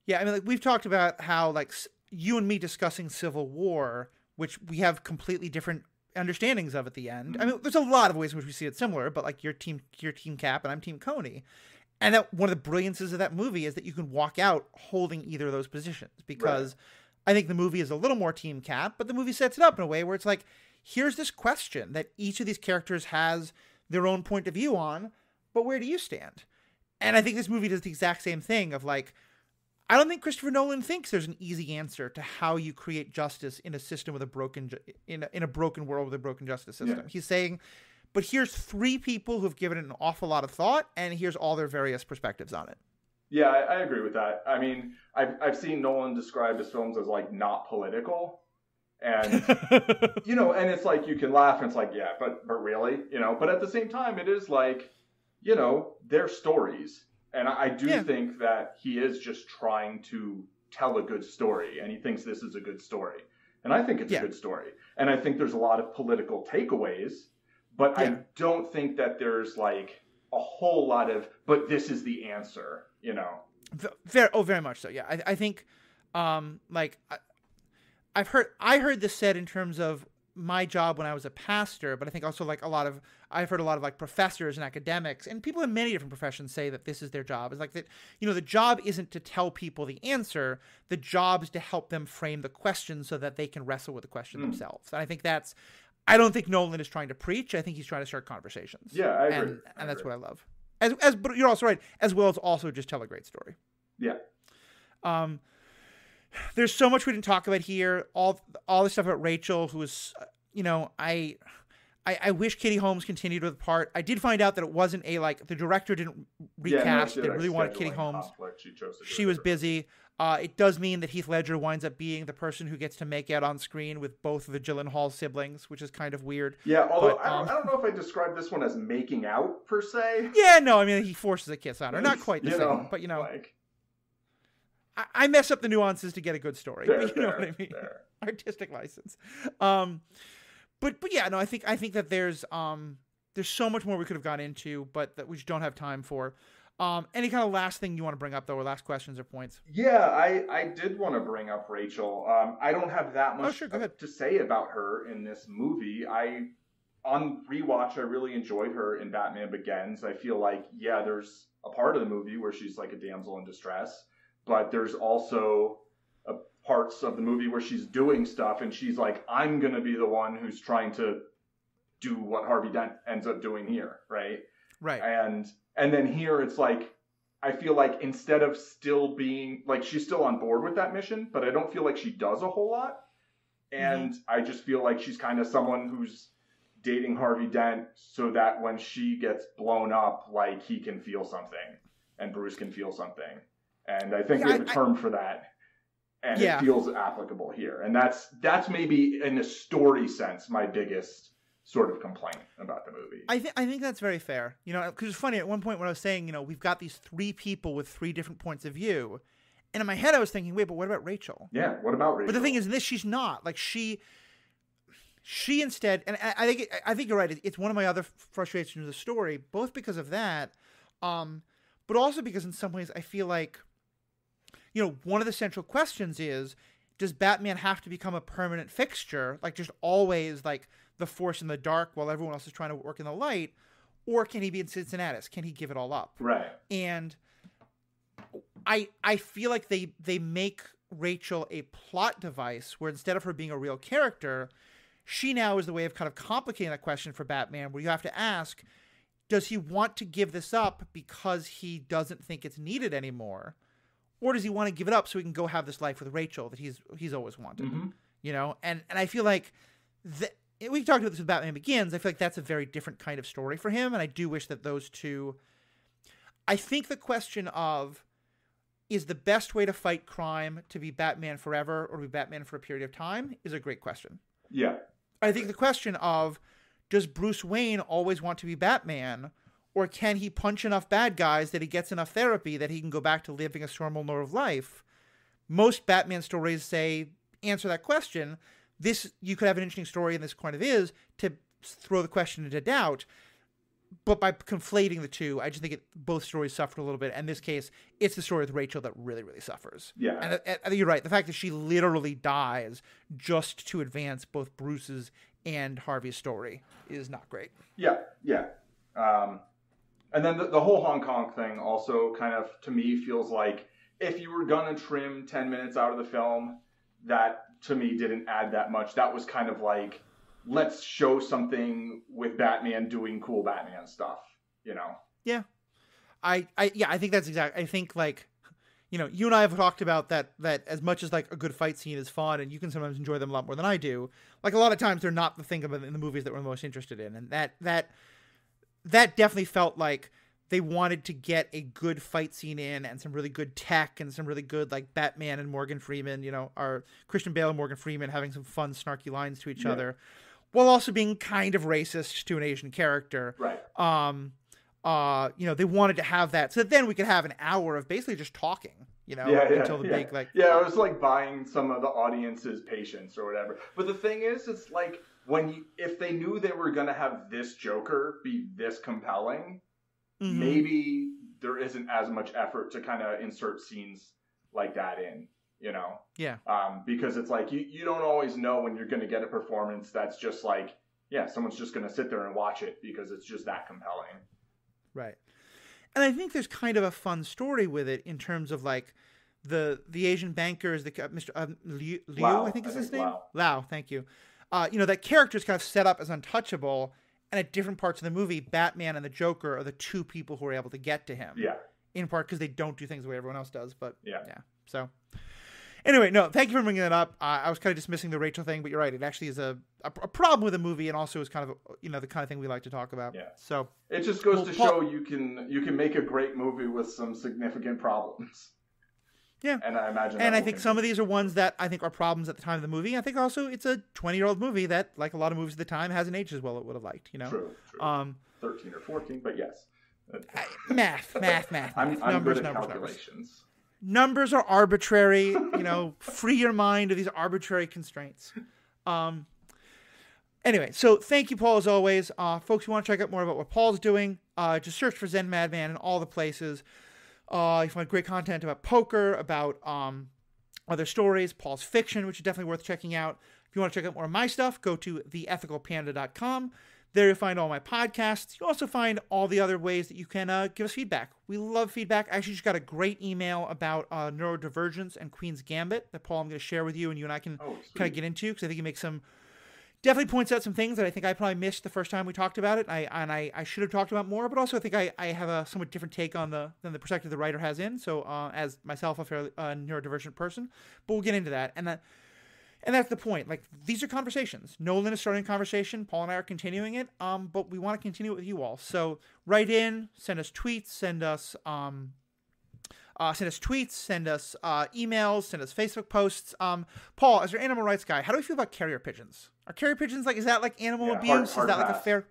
Yeah, like we've talked about how like you and me discussing Civil War, which we have completely different understandings of at the end. I mean, there's a lot of ways in which we see it similar, but like you're team Cap and I'm team Coney. And that one of the brilliances of that movie is that you can walk out holding either of those positions, because I think the movie is a little more team Cap, but the movie sets it up in a way where it's like, here's this question that each of these characters has their own point of view on, but where do you stand? And I think this movie does the exact same thing of like, I don't think Christopher Nolan thinks there's an easy answer to how you create justice in a system with a broken, in a broken world with a broken justice system. Yeah. He's saying, but here's three people who've given it an awful lot of thought, and here's all their various perspectives on it. Yeah, I agree with that. I mean, I've seen Nolan describe his films as like not political. And, and it's like, you can laugh and it's like, yeah, but really, but at the same time, it is like, they're stories. And I do think that he is just trying to tell a good story, and he thinks this is a good story. And I think it's a good story. And I think there's a lot of political takeaways, but I don't think that there's like a whole lot of, but this is the answer, Very much so. Yeah. I think, I heard this said in terms of my job when I was a pastor, but I think also like I've heard a lot of like professors and academics and people in many different professions say that this is their job. It's like that, the job isn't to tell people the answer. The job is to help them frame the question so that they can wrestle with the question themselves. And I think I don't think Nolan is trying to preach. I think he's trying to start conversations. Yeah, I agree. And that's what I love. But you're also right, as well as also just tell a great story. Yeah. There's so much we didn't talk about here. All the stuff about Rachel, who was, I wish Katie Holmes continued with the part. I did find out that it wasn't the director didn't recast. They really wanted Katie Holmes. She was busy. It does mean that Heath Ledger winds up being the person who gets to make out on screen with both of the Gyllenhaal siblings, which is kind of weird. Yeah, although I don't know if I describe this one as making out per se. Yeah, no, I mean, he forces a kiss on her. Not quite the same, but I mess up the nuances to get a good story. But you know what I mean? Artistic license. But yeah, no, I think that there's so much more we could have gone into, but that we just don't have time for. Any kind of last thing you want to bring up, though, or last questions or points? Yeah, I did want to bring up Rachel. I don't have that much to say about her in this movie. On rewatch, I really enjoyed her in Batman Begins. I feel like, yeah, there's a part of the movie where she's like a damsel in distress, but there's also parts of the movie where she's doing stuff and she's like, I'm going to be the one who's trying to do what Harvey Dent ends up doing here, right? Right. And then here it's like, I feel like instead of still being, like, she's still on board with that mission, but I don't feel like she does a whole lot. And I just feel like she's kind of someone who's dating Harvey Dent so that when she gets blown up, like, he can feel something and Bruce can feel something. And I think we have a term for that. And it feels applicable here. And that's maybe in a story sense my biggest sort of complaint about the movie. I think that's very fair. Because it's funny, at one point when I was saying, we've got these three people with three different points of view. And in my head I was thinking, wait, but what about Rachel? Yeah, what about Rachel? But the thing is, in this, she's not. Like, she instead, and I think you're right, it's one of my other frustrations with the story, both because of that, but also because in some ways I feel like, one of the central questions is, does Batman have to become a permanent fixture, like just always like the force in the dark while everyone else is trying to work in the light, or can he be in Cincinnatus? Can he give it all up? Right. And I feel like they make Rachel a plot device where instead of her being a real character, she now is the way of kind of complicating that question for Batman, where you have to ask, does he want to give this up because he doesn't think it's needed anymore? Or does he want to give it up so he can go have this life with Rachel that he's always wanted? And I feel like we talked about this with Batman Begins. I feel like that's a very different kind of story for him, and I do wish that those two. I think the question of, is the best way to fight crime to be Batman forever or to be Batman for a period of time, is a great question. Yeah. I think the question of, does Bruce Wayne always want to be Batman? Or can he punch enough bad guys that he gets enough therapy that he can go back to living a normal normal life? Most Batman stories answer that question. You could have an interesting story, and this kind of is, to throw the question into doubt. But by conflating the two, I just think both stories suffered a little bit. And in this case, it's the story with Rachel that really, really suffers. Yeah. And I think you're right. The fact that she literally dies just to advance both Bruce's and Harvey's story is not great. Yeah, yeah. And then the whole Hong Kong thing also kind of, to me, feels like if you were going to trim 10 minutes out of the film, that, to me, didn't add that much. That was kind of like, let's show something with Batman doing cool Batman stuff, Yeah. I think that's exactly. I think, like, you and I have talked about that as much as, like, a good fight scene is fun, and you can sometimes enjoy them a lot more than I do. Like, a lot of times they're not the thing in the movies that we're most interested in. And that definitely felt like they wanted to get a good fight scene in and some really good tech and some really good, like, Batman and Morgan Freeman, our Christian Bale and Morgan Freeman having some fun, snarky lines to each other, while also being kind of racist to an Asian character. Right. They wanted to have that so that then we could have an hour of basically just talking, until the big, like... Yeah, it was like buying some of the audience's patience or whatever. But the thing is, it's like, if they knew they were going to have this Joker be this compelling, maybe there isn't as much effort to kind of insert scenes like that in, Yeah. Because it's like, you don't always know when you're going to get a performance that's just like, yeah, someone's just going to sit there and watch it because it's just that compelling. Right. And I think there's kind of a fun story with it in terms of, like, the Asian banker is Mr. Liu, Lau, I think is his name? Lau. Lau, thank you. That character is kind of set up as untouchable, And at different parts of the movie, Batman and the Joker are the two people who are able to get to him. Yeah. In part because they don't do things the way everyone else does. But yeah. So anyway, no, thank you for bringing that up. I was kind of dismissing the Rachel thing, but you're right. It actually is a problem with the movie, and also is kind of the kind of thing we like to talk about. Yeah. So it just goes to show you can make a great movie with some significant problems. Yeah. And I imagine. And I think some of these are ones that I think are problems at the time of the movie. I think also it's a 20-year-old movie that, like a lot of movies at the time, hasn't aged as well as it would have liked. True. 13 or 14, but yes. Math. I'm numbers, good at numbers, calculations. Numbers are arbitrary. Free your mind of these arbitrary constraints. Anyway, so thank you, Paul, as always. Folks, you want to check out more about what Paul's doing, just search for Zen Madman in all the places. You find great content about poker, about other stories, Paul's fiction, which is definitely worth checking out. If you want to check out more of my stuff, go to theethicalpanda.com. There you'll find all my podcasts. You'll also find all the other ways that you can give us feedback. We love feedback. I actually just got a great email about neurodivergence and Queen's Gambit that, Paul, I'm going to share with you, and you and I can kind of get into, because I think it makes definitely points out some things that I think I probably missed the first time we talked about it. I should have talked about more, but also I think I have a somewhat different take than the perspective the writer has in. So as myself, a fairly neurodivergent person, but we'll get into that. And that's the point. Like, these are conversations. Nolan is starting a conversation. Paul and I are continuing it. But we want to continue it with you all. So write in, send us tweets, send us emails, send us Facebook posts. Paul, as your animal rights guy, how do we feel about carrier pigeons? Are carrier pigeons is that like animal abuse? Hard is that pass. like a fair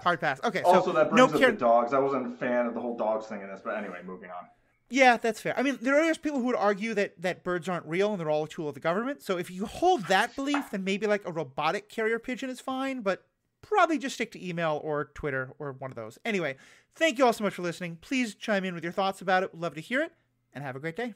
hard pass? Okay. Also, so that brings up the dogs. I wasn't a fan of the whole dogs thing in this, but anyway, moving on. Yeah, that's fair. I mean, there are people who would argue that birds aren't real and they're all a tool of the government. So if you hold that belief, then maybe like a robotic carrier pigeon is fine, but probably just stick to email or Twitter or one of those. Anyway, thank you all so much for listening. Please chime in with your thoughts about it. We'd love to hear it, and have a great day.